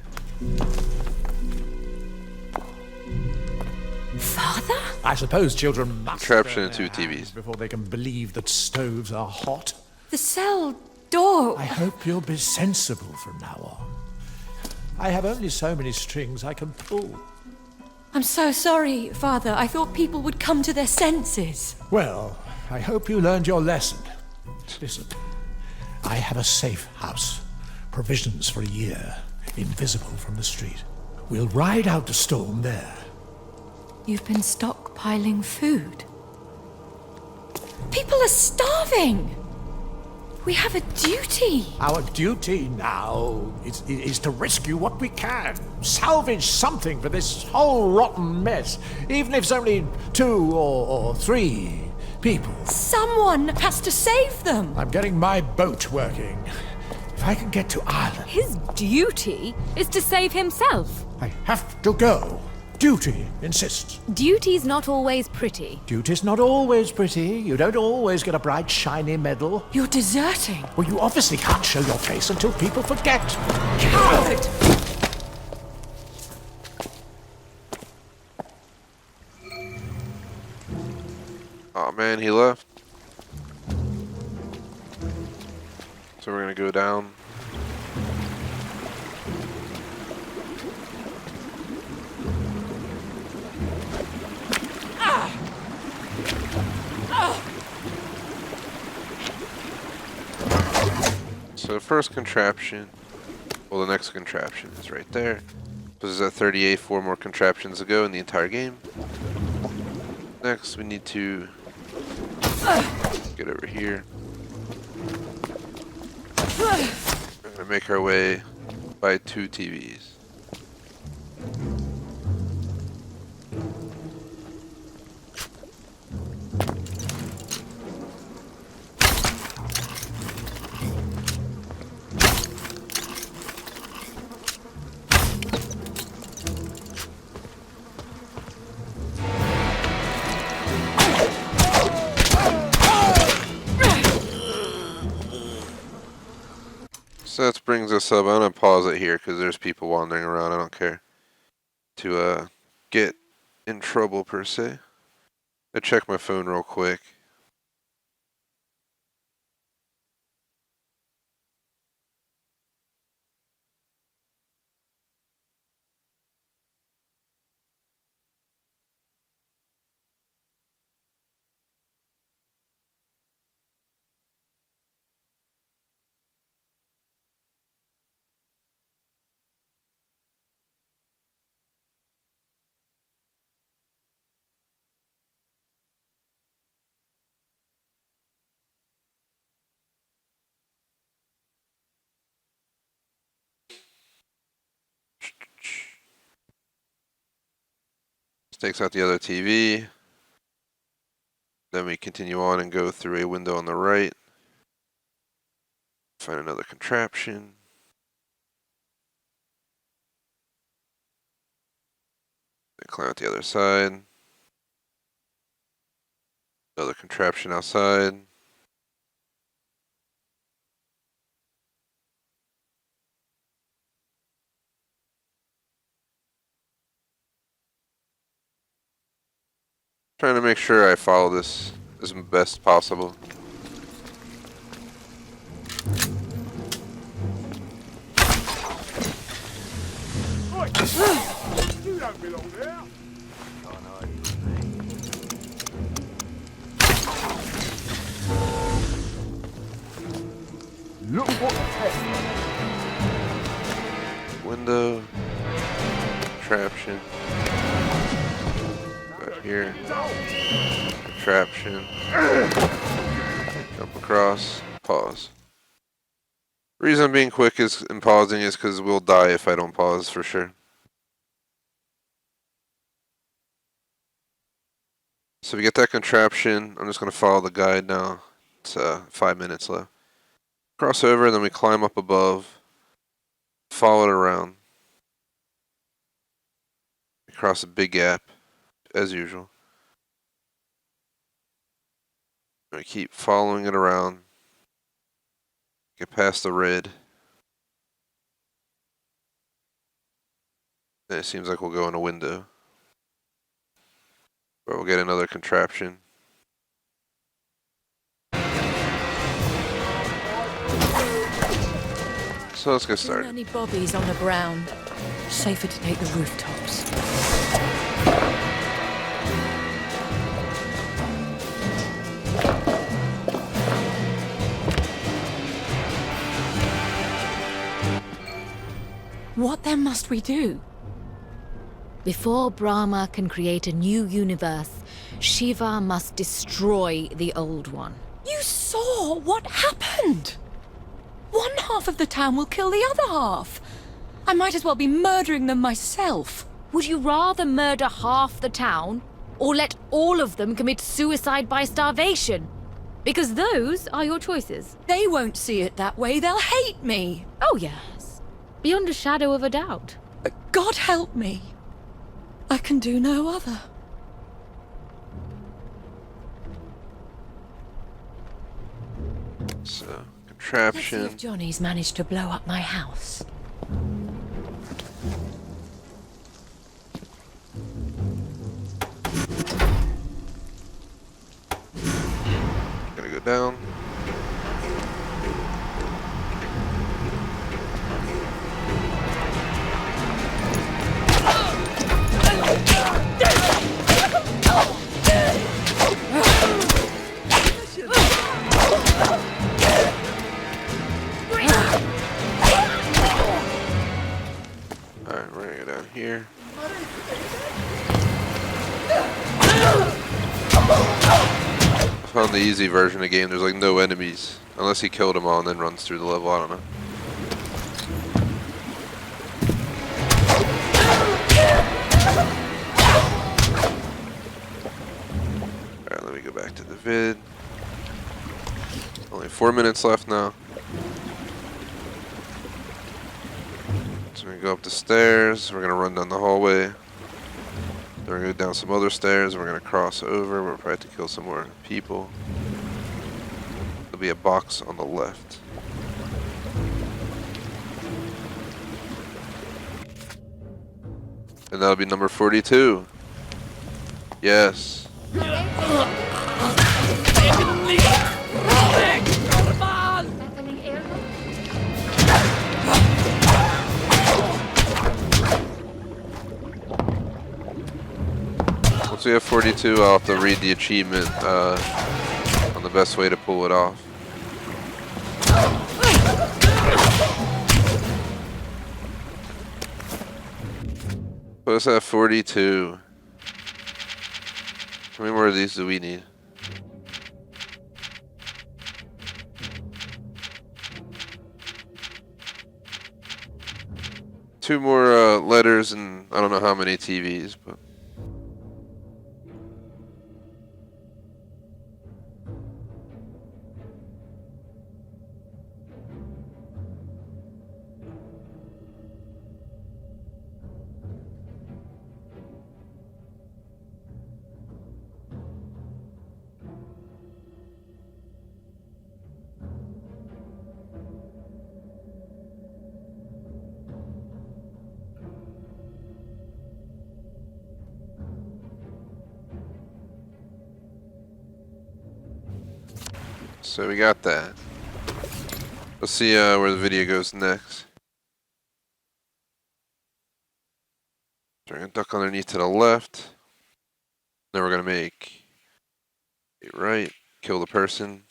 Father? I suppose children must Contraption burn and two their hands TVs. before they can believe that stoves are hot. The cell door. I hope you'll be sensible from now on. I have only so many strings I can pull. I'm so sorry, Father. I thought people would come to their senses. Well, I hope you learned your lesson. Listen, I have a safe house. Provisions for a year. Invisible from the street. We'll ride out the storm there. You've been stockpiling food. People are starving. We have a duty. Our duty now is to rescue what we can. Salvage something for this whole rotten mess. Even if it's only 2 or 3 people. Someone has to save them. I'm getting my boat working. If I can get to Ireland, His duty is to save himself. I have to go. Duty insists. Duty's not always pretty. Duty's not always pretty. You don't always get a bright, shiny medal. You're deserting. Well, you obviously can't show your face until people forget. Coward! Oh man, he left. So we're gonna go down. So first contraption, well the next contraption is right there. This is at 38, 4 more contraptions to go in the entire game. Next we need to get over here. We're gonna make our way by 2 TVs. So that brings us up. I'm gonna pause it here because there's people wandering around. I don't care to get in trouble per se. I check my phone real quick. Takes out the other TV. Then we continue on and go through a window on the right. Find another contraption. Then climb out the other side. Another contraption outside. Trying to make sure I follow this as best possible. You don't belong there. Look what Window. Contraption. Right here. Contraption. Jump across. Pause. Reason I'm being quick is in pausing is because we'll die if I don't pause for sure. So we get that contraption. I'm just going to follow the guide now got 5 minutes left. Cross over, and then we climb up above. Follow it around. Across a big gap, as usual. We keep following it around. Get past the red. Then it seems like we'll go in a window. Or we'll get another contraption. So let's get started. Too many bobbies on the ground. Safer to take the rooftops. What then must we do? Before Brahma can create a new universe, Shiva must destroy the old one. You saw what happened! One half of the town will kill the other half. I might as well be murdering them myself. Would you rather murder half the town, or let all of them commit suicide by starvation? Because those are your choices. They won't see it that way. They'll hate me. Oh, yes. Beyond a shadow of a doubt. God help me. I can do no other. So, Let's contraption. see if Johnny's managed to blow up my house. Gonna go down. Alright, we're gonna go down here. I found the easy version of the game. There's like no enemies. Unless he killed them all and then runs through the level. I don't know. Alright, let me go back to the vid. Only 4 minutes left now. So we go up the stairs. We're gonna run down the hallway. Then we're gonna go down some other stairs. And we're gonna cross over. We're probably have to kill some more people. There'll be a box on the left. And that'll be number 42. Yes. Once we have 42, I'll have to read the achievement on the best way to pull it off. So let's have 42. How many more of these do we need? Two more letters and I don't know how many TVs, but so we got that. Let's see where the video goes next. So we're gonna duck underneath to the left. Then we're gonna make a right, kill the person.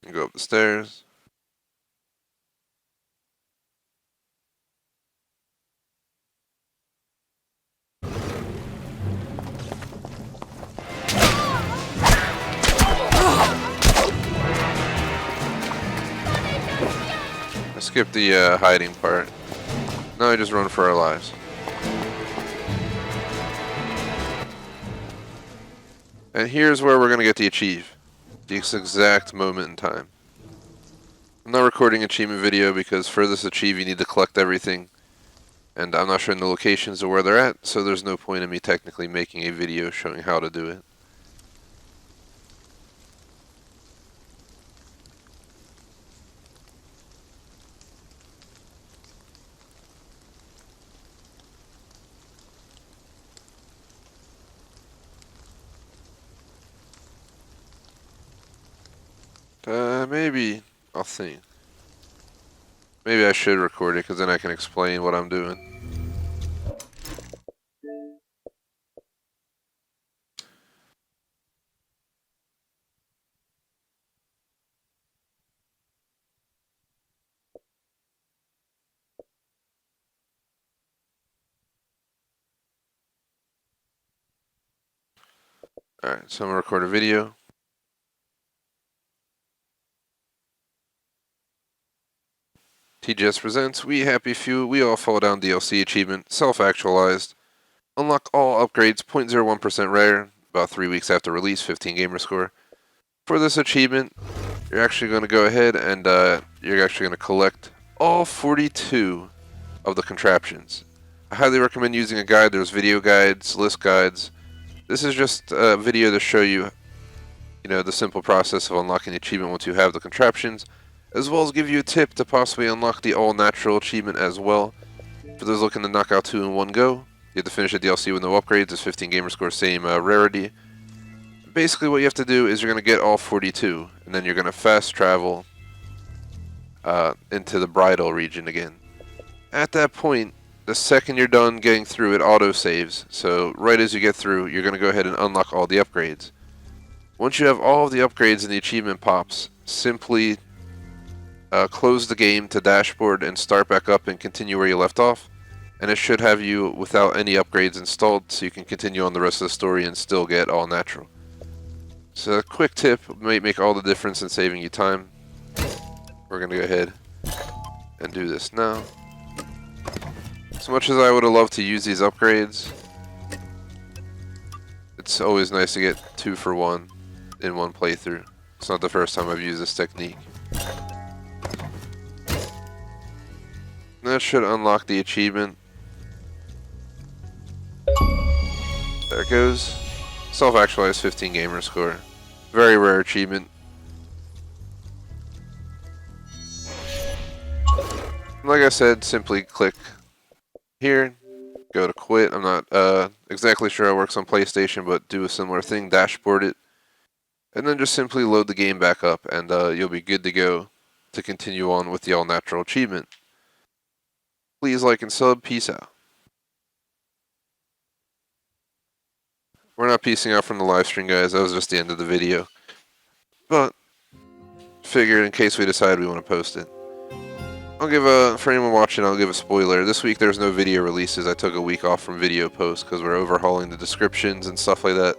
And go up the stairs. Skip the hiding part. Now we just run for our lives. And here's where we're going to get the achieve. This exact moment in time. I'm not recording achievement video because for this achieve you need to collect everything. And I'm not showing the locations of where they're at, so there's no point in me technically making a video showing how to do it. Maybe I'll think. Maybe I should record it because then I can explain what I'm doing. Alright, so I'm going to record a video. TGS presents We Happy Few, We All Fall Down DLC achievement, self-actualized. Unlock all upgrades, 0.01% rare, about 3 weeks after release, 15 gamer score. For this achievement, you're actually going to go ahead and you're actually going to collect all 42 of the contraptions. I highly recommend using a guide. There's video guides, list guides. This is just a video to show you, the simple process of unlocking the achievement once you have the contraptions, as well as give you a tip to possibly unlock the all-natural achievement as well. For those looking to knock out 2 in one go, you have to finish the DLC with no upgrades. It's 15 gamer score, same rarity. Basically what you have to do is you're going to get all 42, and then you're going to fast travel into the bridal region again. At that point, the second you're done getting through, it auto-saves. So right as you get through, you're going to go ahead and unlock all the upgrades. Once you have all of the upgrades and the achievement pops, simply close the game to dashboard and start back up and continue where you left off. And it should have you without any upgrades installed, so you can continue on the rest of the story and still get all natural. So a quick tip might make all the difference in saving you time. We're going to go ahead and do this now. As much as I would have loved to use these upgrades, it's always nice to get 2 for 1 in one playthrough. It's not the first time I've used this technique. That should unlock the achievement. There it goes. Self-actualized 15 gamer score. Very rare achievement. Like I said, simply click here, go to quit. I'm not exactly sure how it works on PlayStation, but do a similar thing, dashboard it, and then just simply load the game back up, and you'll be good to go to continue on with the all-natural achievement. Please like and sub. Peace out. We're not piecing out from the live stream, guys. That was just the end of the video. But figured in case we decide we want to post it. I'll give for anyone watching, I'll give a spoiler. This week there's no video releases. I took a week off from video posts because we're overhauling the descriptions and stuff like that.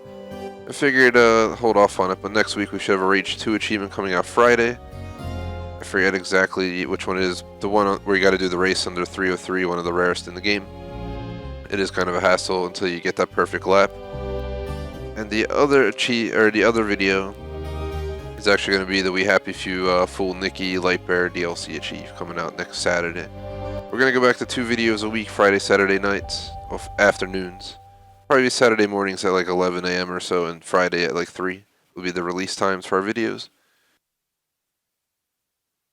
I figured hold off on it, but next week we should have a Rage 2 achievement coming out Friday. I forget exactly which one it is. The one where you got to do the race under 303, one of the rarest in the game. It is kind of a hassle until you get that perfect lap. And the other video is actually going to be the We Happy Few Full Nikki Light Bear DLC achieve coming out next Saturday. We're going to go back to 2 videos a week, Friday, Saturday nights, or afternoons. Probably Saturday mornings at like 11 a.m. or so, and Friday at like 3 will be the release times for our videos.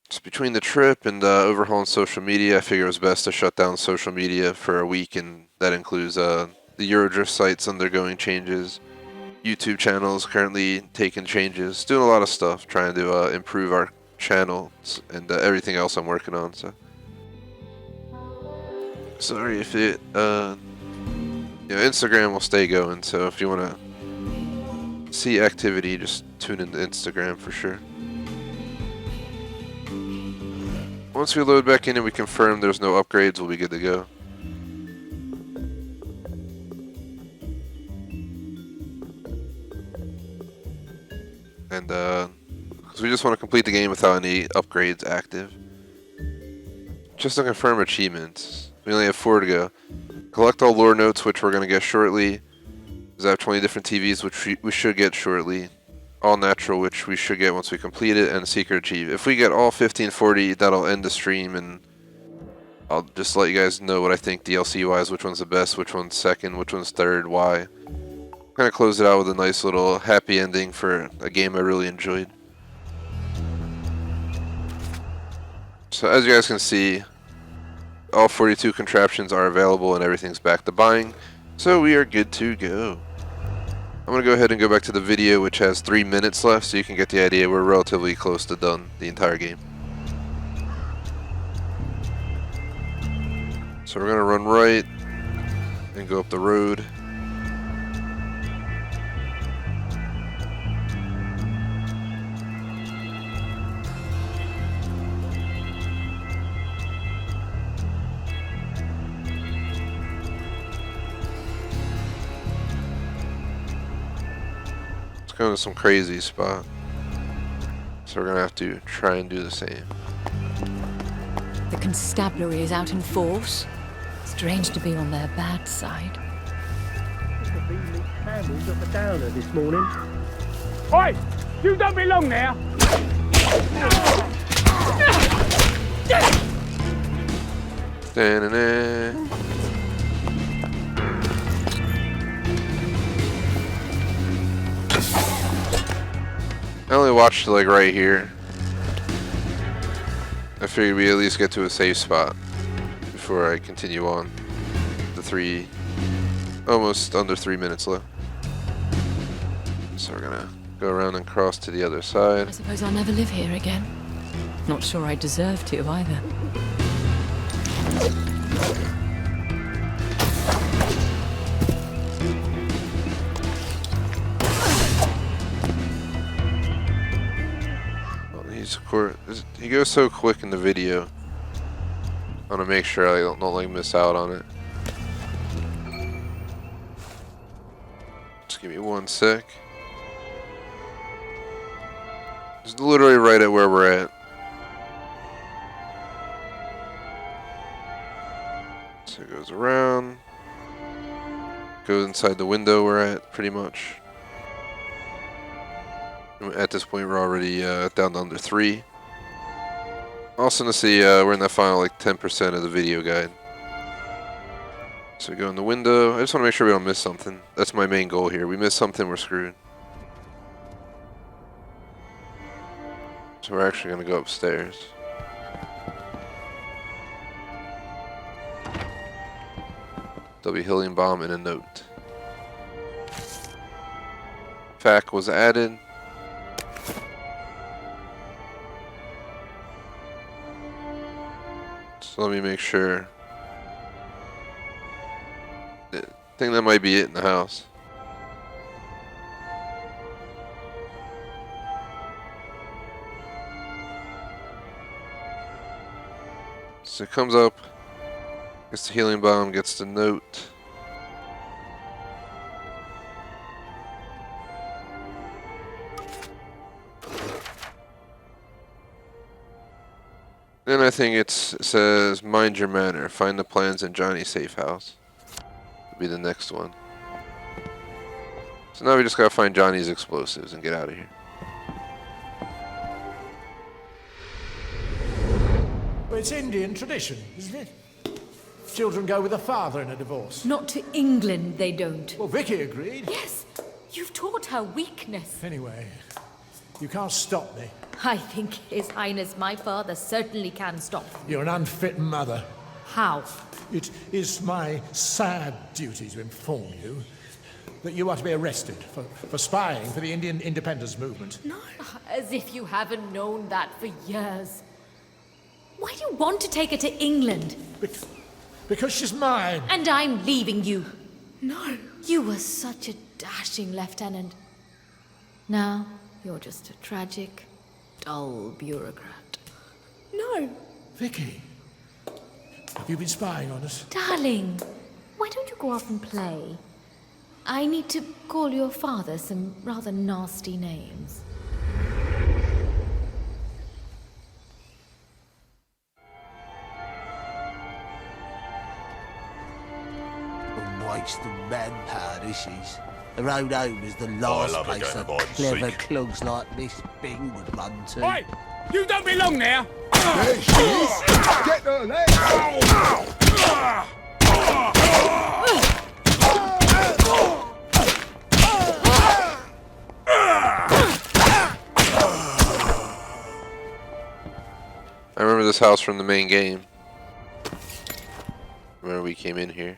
Just between the trip and overhauling social media, I figured it was best to shut down social media for a week, and that includes the Eurodrift site's undergoing changes. YouTube channels currently taking changes, doing a lot of stuff, trying to improve our channels and everything else I'm working on. So sorry if it, Instagram will stay going. So if you want to see activity, just tune into Instagram for sure. Once we load back in and we confirm there's no upgrades, we'll be good to go. And because we just want to complete the game without any upgrades active. Just to confirm achievements, we only have 4 to go. Collect all lore notes, which we're going to get shortly. I have 20 different TVs, which we should get shortly. All natural, which we should get once we complete it, and secret achieve. If we get all 1540, that'll end the stream, and I'll just let you guys know what I think DLC-wise, which one's the best, which one's second, which one's third, why. Kind of close it out with a nice little happy ending for a game I really enjoyed. So as you guys can see, all 42 contraptions are available and everything's back to buying, so we are good to go. I'm going to go ahead and go back to the video, which has 3 minutes left, so you can get the idea. We're relatively close to done the entire game. So we're going to run right and go up the road. Going to some crazy spot, so we're gonna have to try and do the same. The constabulary is out in force. Strange to be on their bad side. Campbell's got the downer this morning. Oi! You don't belong there! Da-na-na. I only watched like right here. I figured we at least get to a safe spot before I continue on. Almost under 3 minutes left. So we're gonna go around and cross to the other side. I suppose I'll never live here again. Not sure I deserve to either. He goes so quick in the video. I want to make sure I don't like miss out on it. Just give me 1 sec. It's literally right at where we're at. So it goes around. Goes inside the window we're at, pretty much. At this point, we're already down to under 3. Also to see we're in that final like 10% of the video guide. So we go in the window. I just want to make sure we don't miss something. That's my main goal here. We miss something, we're screwed. So we're actually going to go upstairs. There'll be helium bomb and a note. FAQ was added. So let me make sure. I think that might be it in the house. So it comes up, gets the helium bomb, gets the note. Then I think it says, mind your manner, find the plans in Johnny's safe house. Will be the next one. So now we just gotta find Johnny's explosives and get out of here. Well, it's Indian tradition, isn't it? Children go with a father in a divorce. Not to England, they don't. Well, Vicky agreed. Yes, you've taught her weakness. Anyway, you can't stop me. I think His Highness my father certainly can stop. You're an unfit mother. How? It is my sad duty to inform you that you are to be arrested for spying for the Indian independence movement. No. As if you haven't known that for years. Why do you want to take her to England? Because she's mine. And I'm leaving you. No. You were such a dashing lieutenant. Now, you're just a tragic, dull bureaucrat. No. Vicky, have you been spying on us? Darling, why don't you go off and play? I need to call your father some rather nasty names. Wasting manpower, this is. The road home is the last place a clever clogs like Miss Bing would run to. Oi! You don't belong there! There she is! Get her legs! I remember this house from the main game. Remember we came in here.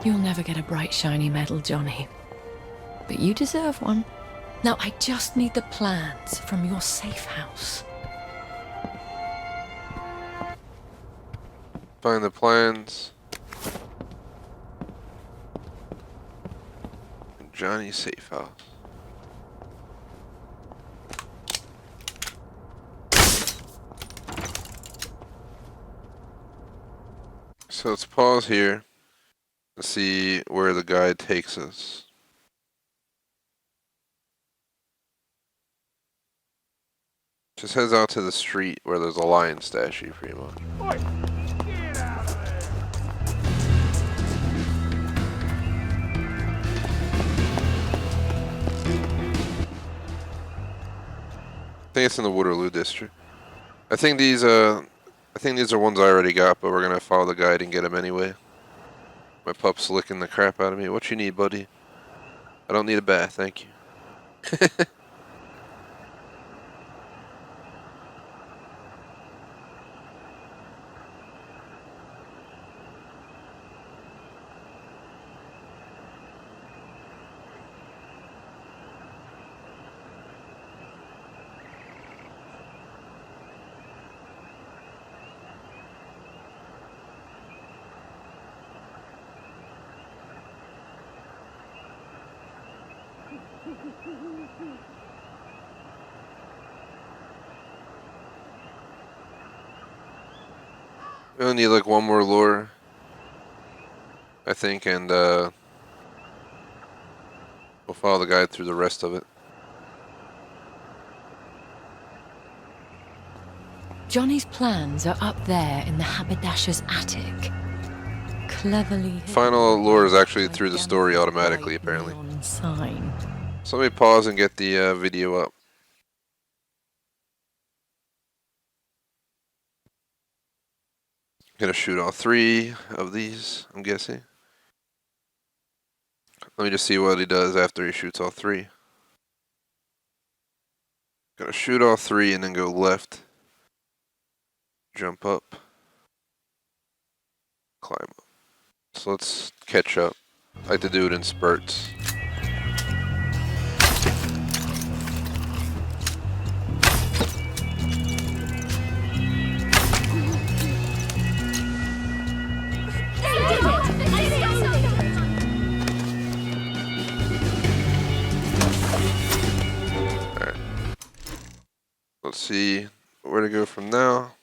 You'll never get a bright, shiny medal, Johnny. But you deserve one. Now, I just need the plans from your safe house. Find the plans. Johnny's safe house. So let's pause here and see where the guide takes us. Just heads out to the street where there's a lion statue, pretty much. Oi! Get out of there! I think it's in the Waterloo district. I think these are ones I already got, but we're gonna follow the guide and get them anyway. My pup's licking the crap out of me. What you need, buddy? I don't need a bath, thank you. We only need like one more lure, I think, and we'll follow the guide through the rest of it. Johnny's plans are up there in the haberdasher's attic. Cleverly. Final lure is actually through the story automatically, apparently. Sign. So let me pause and get the video up. Gonna shoot all 3 of these, I'm guessing. Let me just see what he does after he shoots all 3. Gonna shoot all 3 and then go left. Jump up. Climb up. So let's catch up. I like to do it in spurts. Alright. Let's see where to go from now.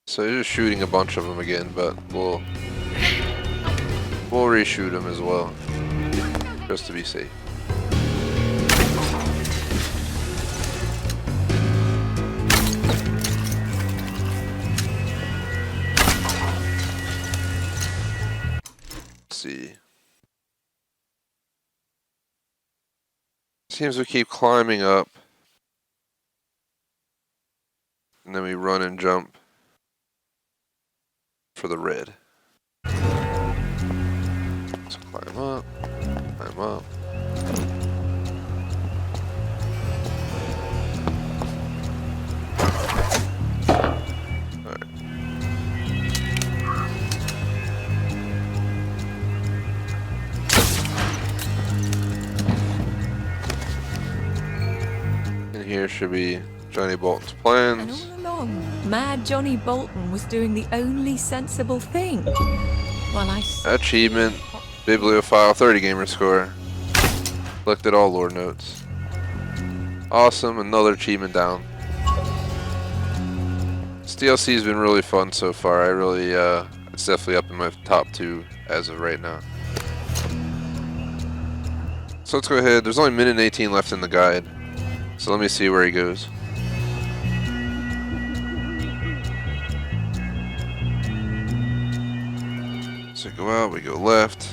So you're just shooting a bunch of them again, but we'll reshoot them as well, just to be safe. Let's see. Seems we keep climbing up, and then we run and jump for the red. So climb up, climb up. Alright. here should be Johnny Bolton's And plans. all along, Mad Johnny Bolton was doing the only sensible thing. Well, Achievement, Bibliophile, 30 gamer score. Collected all lore notes. Awesome, another achievement down. This DLC has been really fun so far. It's definitely up in my top 2 as of right now. So let's go ahead. There's only a minute and 18 left in the guide. So let me see where he goes. So go out, we go left.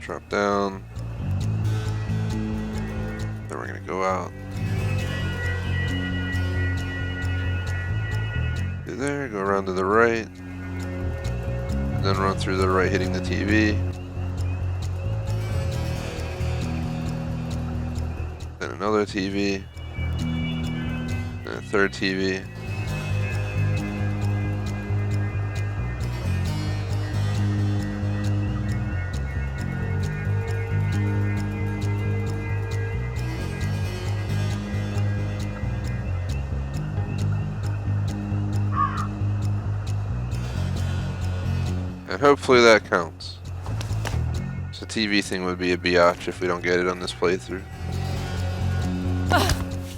Drop down. Then we're gonna go out. Through there, go around to the right. And then run through the right, hitting the TV. Then another TV. And a third TV. And hopefully that counts. So TV thing would be a biatch if we don't get it on this playthrough.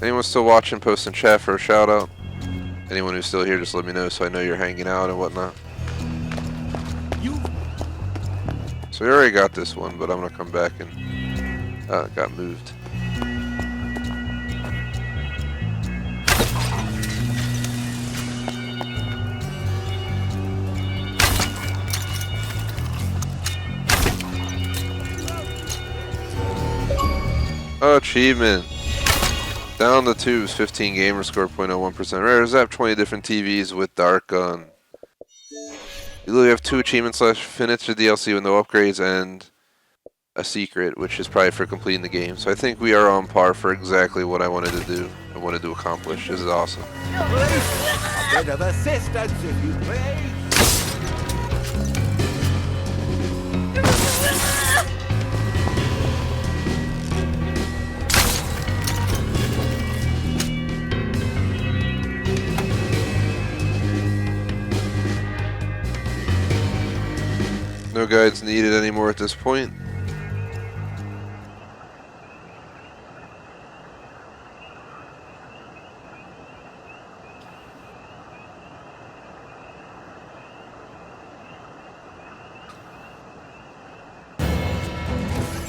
Anyone still watching, post in chat for a shout out. Anyone who's still here, just let me know so I know you're hanging out and whatnot. So we already got this one, but I'm gonna come back and it got moved. Achievement. Down the tubes, 15 gamer score, 0.01% rare. Zap 20 different TVs with Dark Gun. You literally have 2 achievements left. Finish the DLC with no upgrades and a secret, which is probably for completing the game. So I think we are on par for exactly what I wanted to do and wanted to accomplish. This is awesome. A bit of assistance, if you please. No guides needed anymore at this point.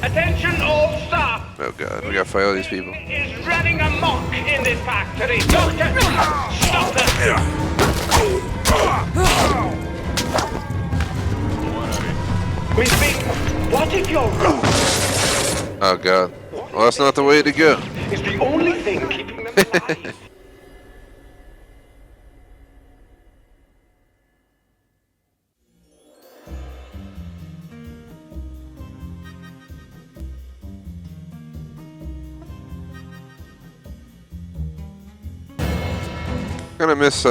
Attention all staff! Oh god, we gotta fight all these people. Is running amok in this factory. Doctor, stop them! Miss B, what if you're wrong? Oh god. Well, that's not the way to go. It's the only thing keeping them alive. Gonna miss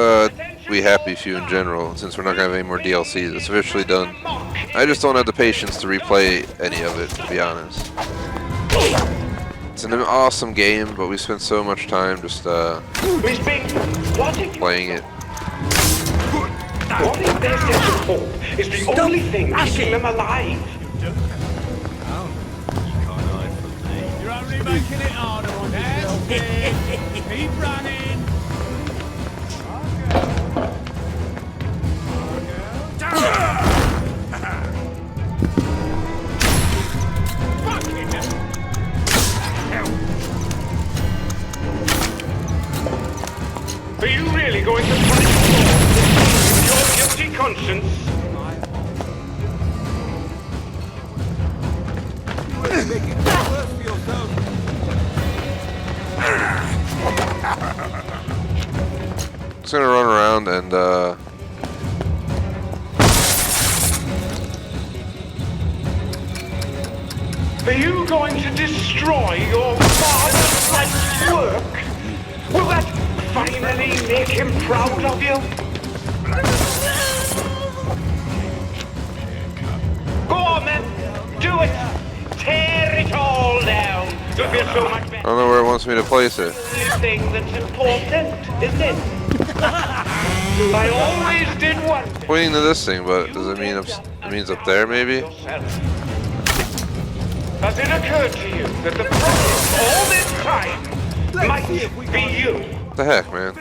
We Happy Few in general, since we're not gonna have any more DLCs. It's officially done. I just don't have the patience to replay any of it, to be honest. It's an awesome game, but we spent so much time just playing it. What if their sense of hope is the only thing keeping them alive? You're only making it harder on yourself. Keep running. Are you really going to punish your guilty conscience? You make it worse for yourself. Just gonna run around and Are you going to destroy your father's life's work? Will that finally make him proud of you? Go on then, do it! Tear it all down! You'll feel so much better. I don't know where it wants me to place it. The thing that's important, isn't it? I always did wonder. Pointing to this thing, but does it mean it means up there maybe? Has it occurred to you that the problem all this time might be you? What the heck, man?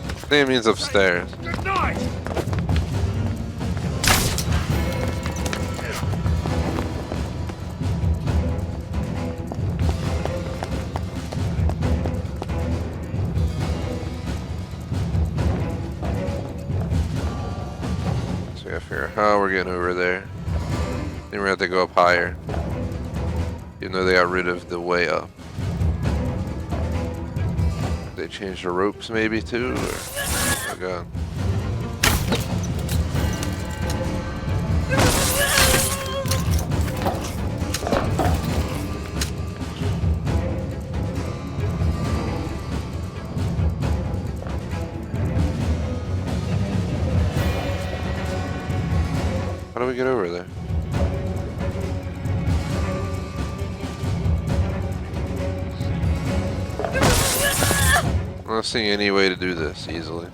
I think it means upstairs. Good night! So we gotta figure out how we're getting over there. Then we have to go up higher. Even though they got rid of the way up. They changed the ropes maybe too? Or... Oh god. How do we get over there? I'm not seeing any way to do this easily.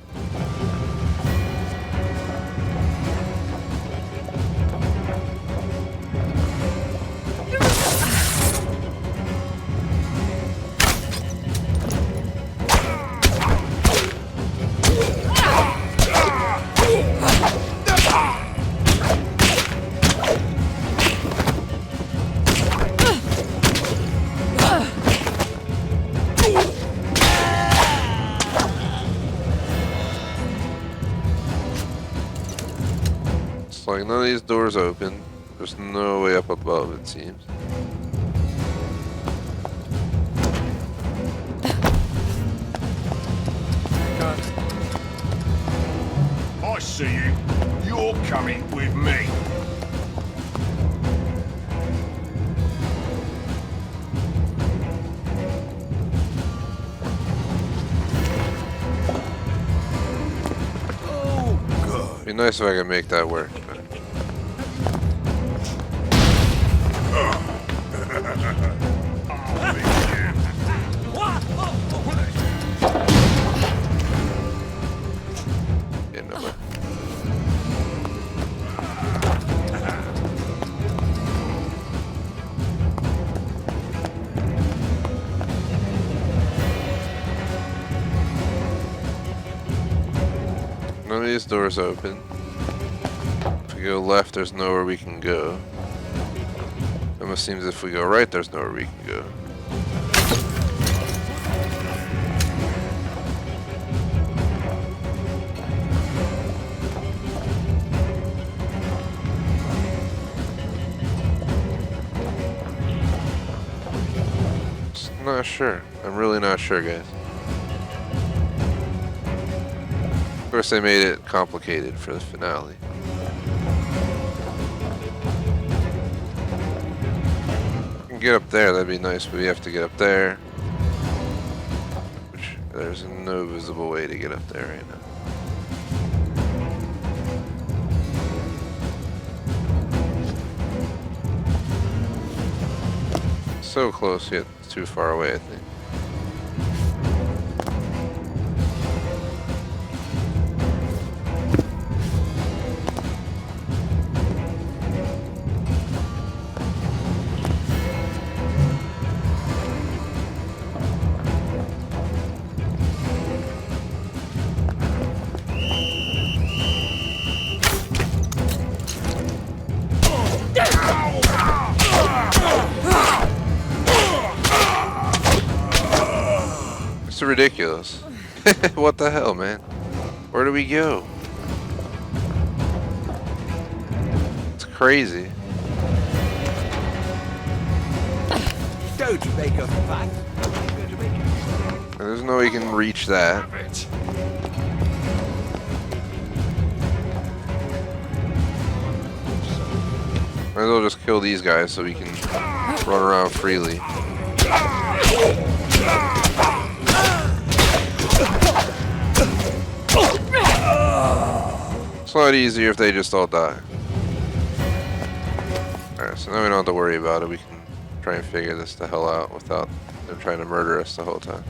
Like none of these doors open. There's no way up above, it seems. I see you. You're coming with me. It'd be nice if I could make that work. But... yeah, no way. None of these doors open. If we go left, there's nowhere we can go. It almost seems if we go right, there's nowhere we can go. Just not sure. I'm really not sure, guys. Of course, they made it complicated for the finale. If we can get up there, that'd be nice, but we have to get up there. Which, there's no visible way to get up there right now. So close, yet too far away, I think. It's ridiculous. What the hell, man? Where do we go? It's crazy. Don't make a fuss. There's no way you can reach that. Might as well just kill these guys so we can run around freely. It's a lot easier if they just all die. Alright, so now we don't have to worry about it. We can try and figure this the hell out without them trying to murder us the whole time.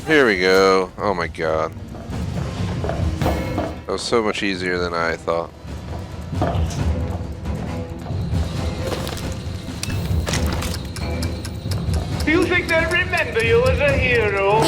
Here we go. Oh my god. That was so much easier than I thought. Do you think they'll remember you as a hero?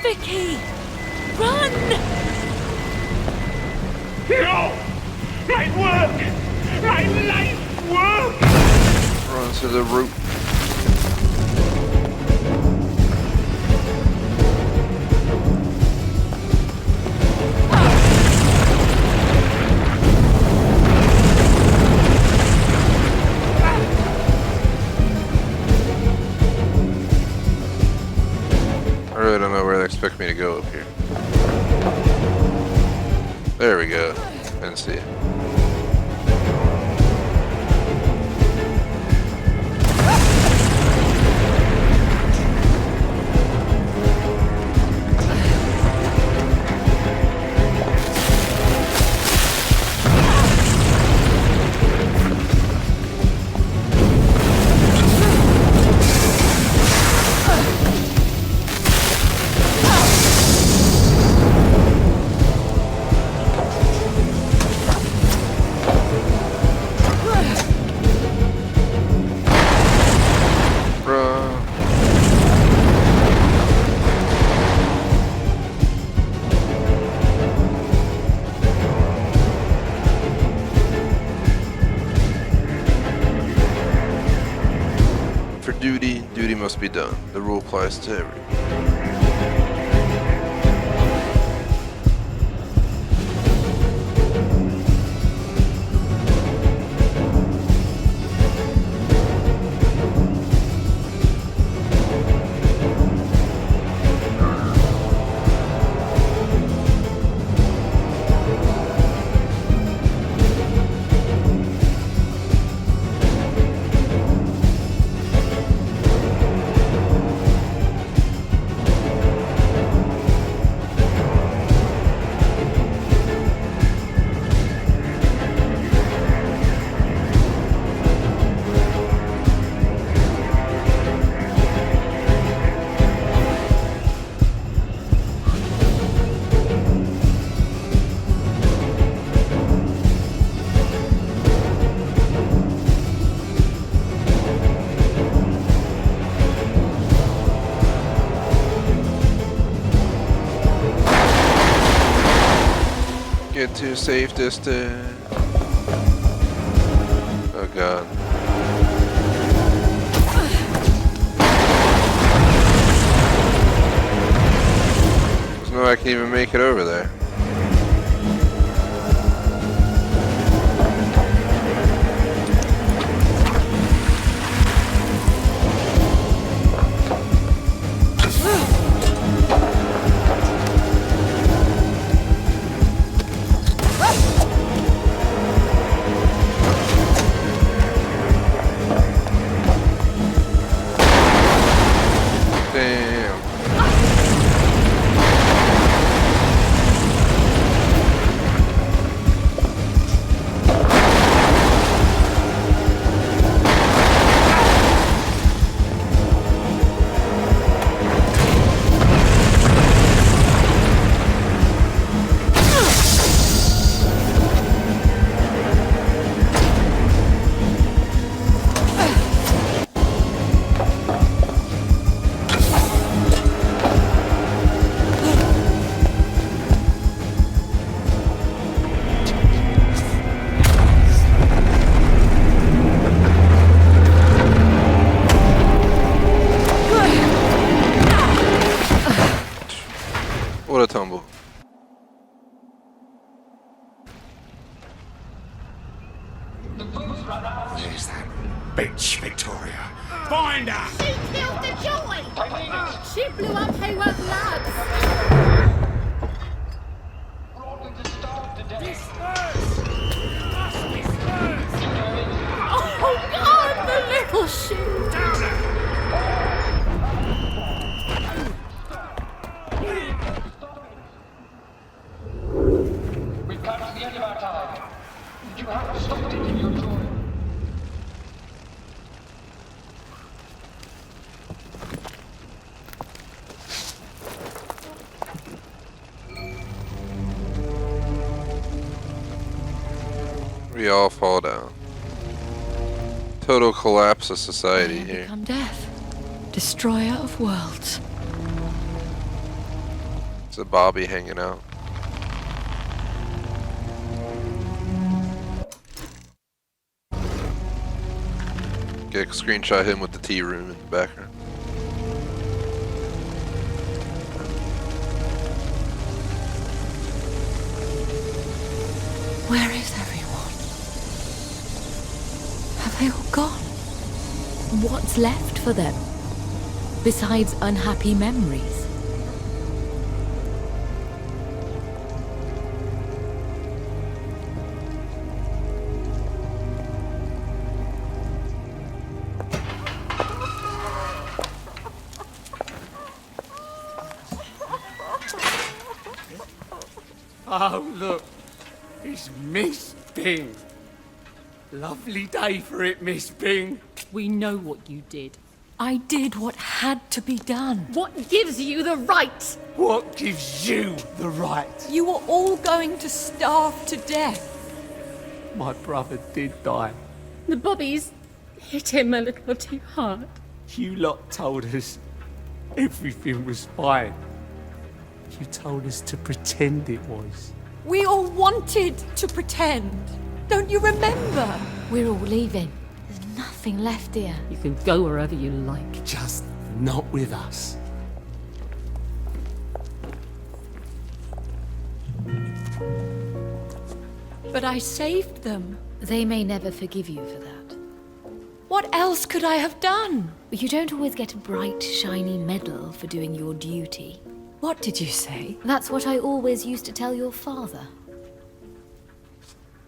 Vicky! Run! No! My work! My life work! Run to the root. I really don't know where they expect me to go up here. There we go. Didn't see it. For duty, duty must be done. The rule applies to everyone. Get to safe distance. Oh god. There's no way I can even make it over there. Damn. There's that bitch, Victoria. Find her! She killed the joy! She blew up Hayworth Labs! Oh God, the little shoe! We've come to the end of our time. You have stopped it in your joy. We all fall down. Total collapse of society here. Become death. Destroyer of worlds. It's a Bobby hanging out. Get a screenshot him with the tea room in the background. Where is everyone? Have they all gone? What's left for them? Besides unhappy memories? Oh, look. It's Miss Bing. Lovely day for it, Miss Bing. We know what you did. I did what had to be done. What gives you the right? What gives you the right? You were all going to starve to death. My brother did die. The bobbies hit him a little too hard. You lot told us everything was fine. You told us to pretend it was. We all wanted to pretend. Don't you remember? We're all leaving. There's nothing left here. You can go wherever you like. Just not with us. But I saved them. They may never forgive you for that. What else could I have done? You don't always get a bright, shiny medal for doing your duty. What did you say? That's what I always used to tell your father.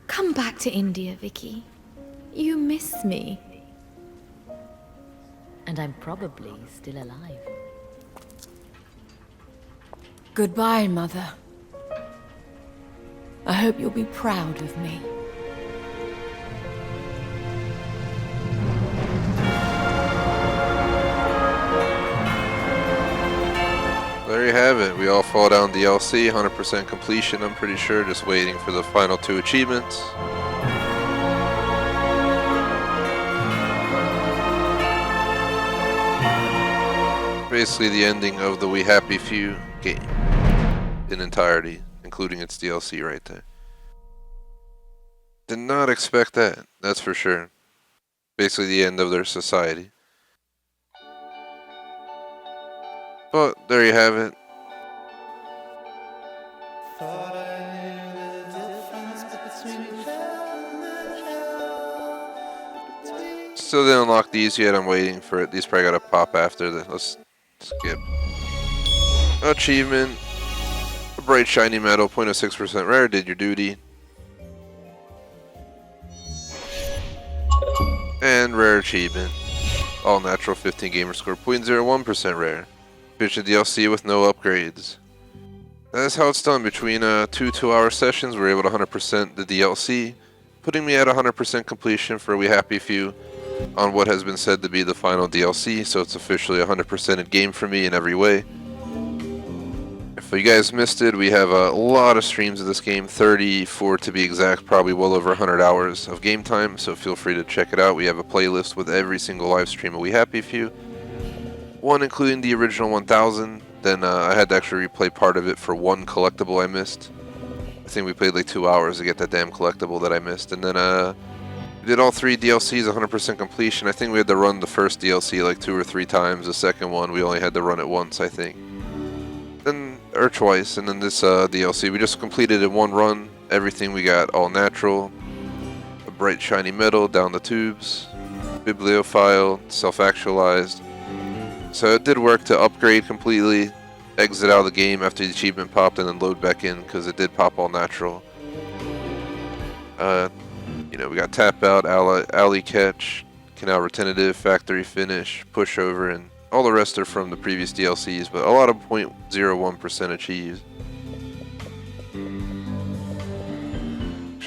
Come back to India, Vicky. You miss me. And I'm probably still alive. Goodbye, Mother. I hope you'll be proud of me. There you have it. We all fall down DLC, 100% completion, I'm pretty sure. Just waiting for the final 2 achievements. Basically the ending of the We Happy Few game in entirety, including its DLC right there. Did not expect that, that's for sure. Basically the end of their society. But there you have it. Still didn't unlock these yet, I'm waiting for it. These probably gotta pop after this. Let's skip. Achievement. A bright shiny metal, 0.06% rare, did your duty. And rare achievement. All natural 15 gamer score, 0.01% rare. Finish the DLC with no upgrades. That's how it's done. Between 2 2-hour sessions, we're able to 100% the DLC, putting me at 100% completion for We Happy Few on what has been said to be the final DLC, so it's officially 100% in game for me in every way. If you guys missed it, we have a lot of streams of this game, 34 to be exact, probably well over 100 hours of game time, so feel free to check it out. We have a playlist with every single live stream of We Happy Few. One including the original 1000, then I had to actually replay part of it for one collectible I missed. I think we played like 2 hours to get that damn collectible that I missed, and then we did all 3 DLCs 100% completion. I think we had to run the first DLC like 2 or 3 times, the second one we only had to run it once, I think. Or twice, and then this DLC we just completed in one run. Everything we got all natural. bright shiny metal down the tubes, bibliophile, self-actualized. So it did work to upgrade completely, exit out of the game after the achievement popped, and then load back in because it did pop all natural. You know, we got tap out, alley catch, canal retentive, factory finish, pushover, and all the rest are from the previous DLCs, but a lot of 0.01% achieved.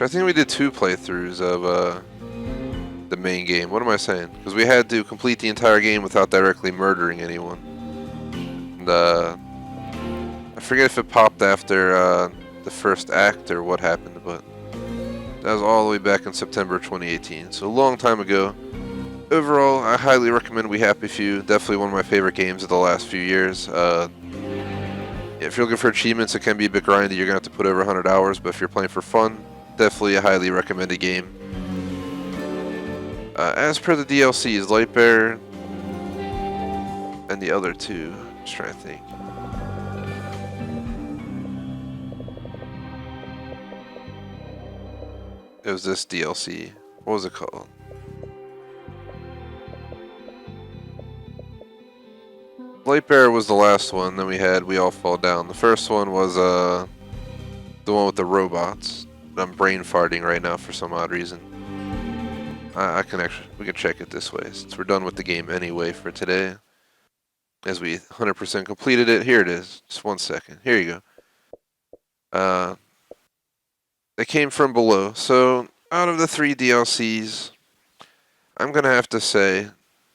I think we did 2 playthroughs of the main game. What am I saying? Because we had to complete the entire game without directly murdering anyone. And, I forget if it popped after the first act or what happened, but that was all the way back in September 2018, so a long time ago. Overall, I highly recommend We Happy Few. Definitely one of my favorite games of the last few years. If you're looking for achievements, it can be a bit grindy. You're going to have to put over 100 hours, but if you're playing for fun, definitely a highly recommended game. As per the DLCs, Lightbearer and the other 2. Just trying to think. It was this DLC. What was it called? Lightbearer was the last one. Then we had We All Fall Down. The first one was the one with the robots. I'm brain farting right now for some odd reason. We can check it this way since we're done with the game anyway for today. As we 100% completed it. Here it is. Just 1 second. Here you go. They came from below. So out of the 3 DLCs, I'm gonna have to say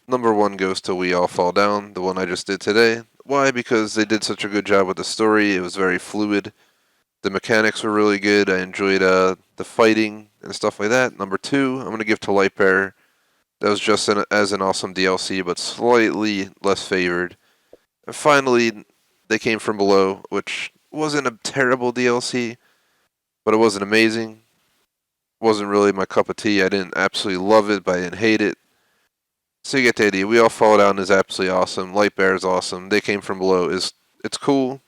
number 1 goes to We All Fall Down, the one I just did today. Why? Because they did such a good job with the story. It was very fluid. The mechanics were really good. I enjoyed the fighting and stuff like that. Number 2, I'm going to give to Lightbearer. That was just as an awesome DLC, but slightly less favored. And finally, They Came From Below, which wasn't a terrible DLC, but it wasn't amazing. Wasn't really my cup of tea. I didn't absolutely love it, but I didn't hate it. So you get the idea. We All Fall Down is absolutely awesome. Lightbearer is awesome. They Came From Below it's cool,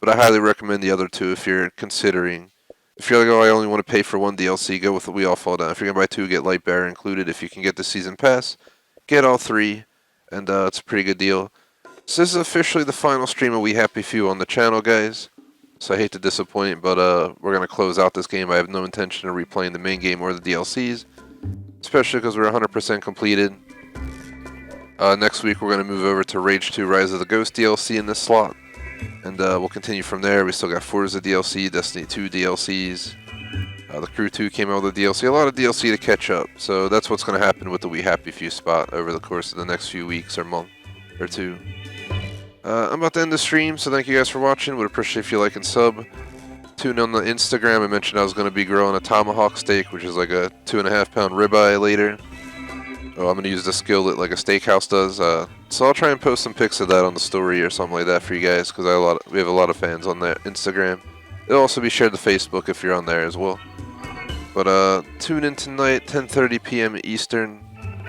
but I highly recommend the other 2 if you're considering. If you're like, oh, I only want to pay for 1 DLC, go with We All Fall Down. If you're going to buy 2, get Lightbearer included. If you can get the Season Pass, get all 3, and it's a pretty good deal. So this is officially the final stream of We Happy Few on the channel, guys. So I hate to disappoint, but we're going to close out this game. I have no intention of replaying the main game or the DLCs, especially because we're 100% completed. Next week, we're going to move over to Rage 2 Rise of the Ghost DLC in this slot. And we'll continue from there. We still got Forza DLC, Destiny 2 DLCs. The Crew 2 came out with a DLC. A lot of DLC to catch up. So that's what's going to happen with the We Happy Few spot over the course of the next few weeks or month or 2. I'm about to end the stream, so thank you guys for watching. Would appreciate if you like and sub. Tune in on the Instagram. I mentioned I was going to be grilling a tomahawk steak, which is like a 2.5-pound ribeye later. Oh, I'm going to use the skillet like a steakhouse does. So I'll try and post some pics of that on the story or something like that for you guys, because we have a lot of fans on that Instagram. It'll also be shared to Facebook if you're on there as well. But tune in tonight, 10:30 p.m. Eastern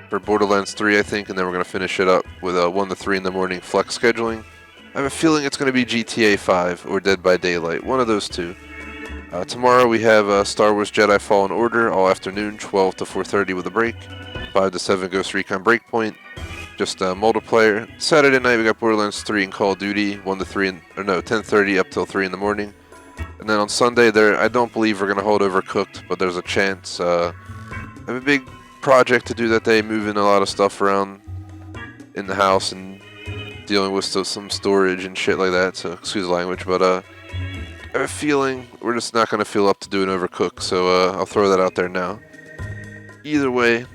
for Borderlands 3, I think, and then we're going to finish it up with 1 to 3 in the morning flex scheduling. I have a feeling it's going to be GTA 5 or Dead by Daylight, one of those 2. Tomorrow we have Star Wars Jedi Fallen Order all afternoon, 12 to 4:30 with a break. 5 to 7 Ghost Recon Breakpoint, just multiplayer. Saturday night we got Borderlands 3 and Call of Duty, 10:30 up till 3 in the morning. And then on Sunday, I don't believe we're going to hold Overcooked, but there's a chance. I have a big project to do that day, moving a lot of stuff around in the house and dealing with some storage and shit like that, so excuse the language, but I have a feeling we're just not going to feel up to doing Overcooked, so I'll throw that out there now. Either way,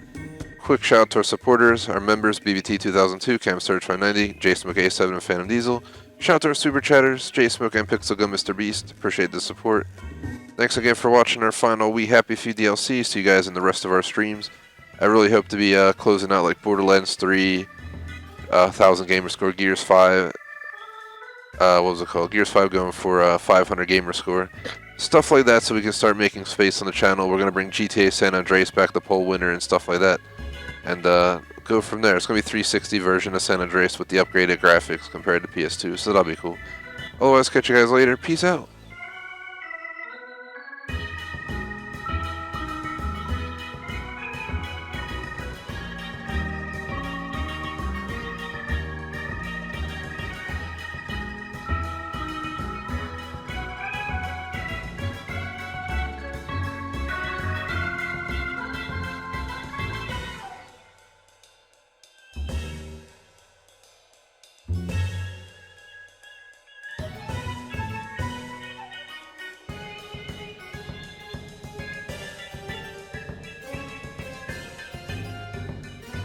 quick shout out to our supporters, our members, BBT 2002, Cam Surge 590, JSmoke A7 and Phantom Diesel. Shout out to our super chatters, JSmoke and Pixel Gun Mr. Beast. Appreciate the support. Thanks again for watching our final We Happy Few DLC. See you guys in the rest of our streams. I really hope to be closing out like Borderlands 3, 1000 gamer score, Gears 5. What was it called? Gears 5 going for 500 gamer score. Stuff like that so we can start making space on the channel. We're going to bring GTA San Andreas back to poll winner and stuff like that. And go from there. It's going to be 360 version of San Andreas with the upgraded graphics compared to PS2, so that'll be cool. Otherwise, catch you guys later. Peace out.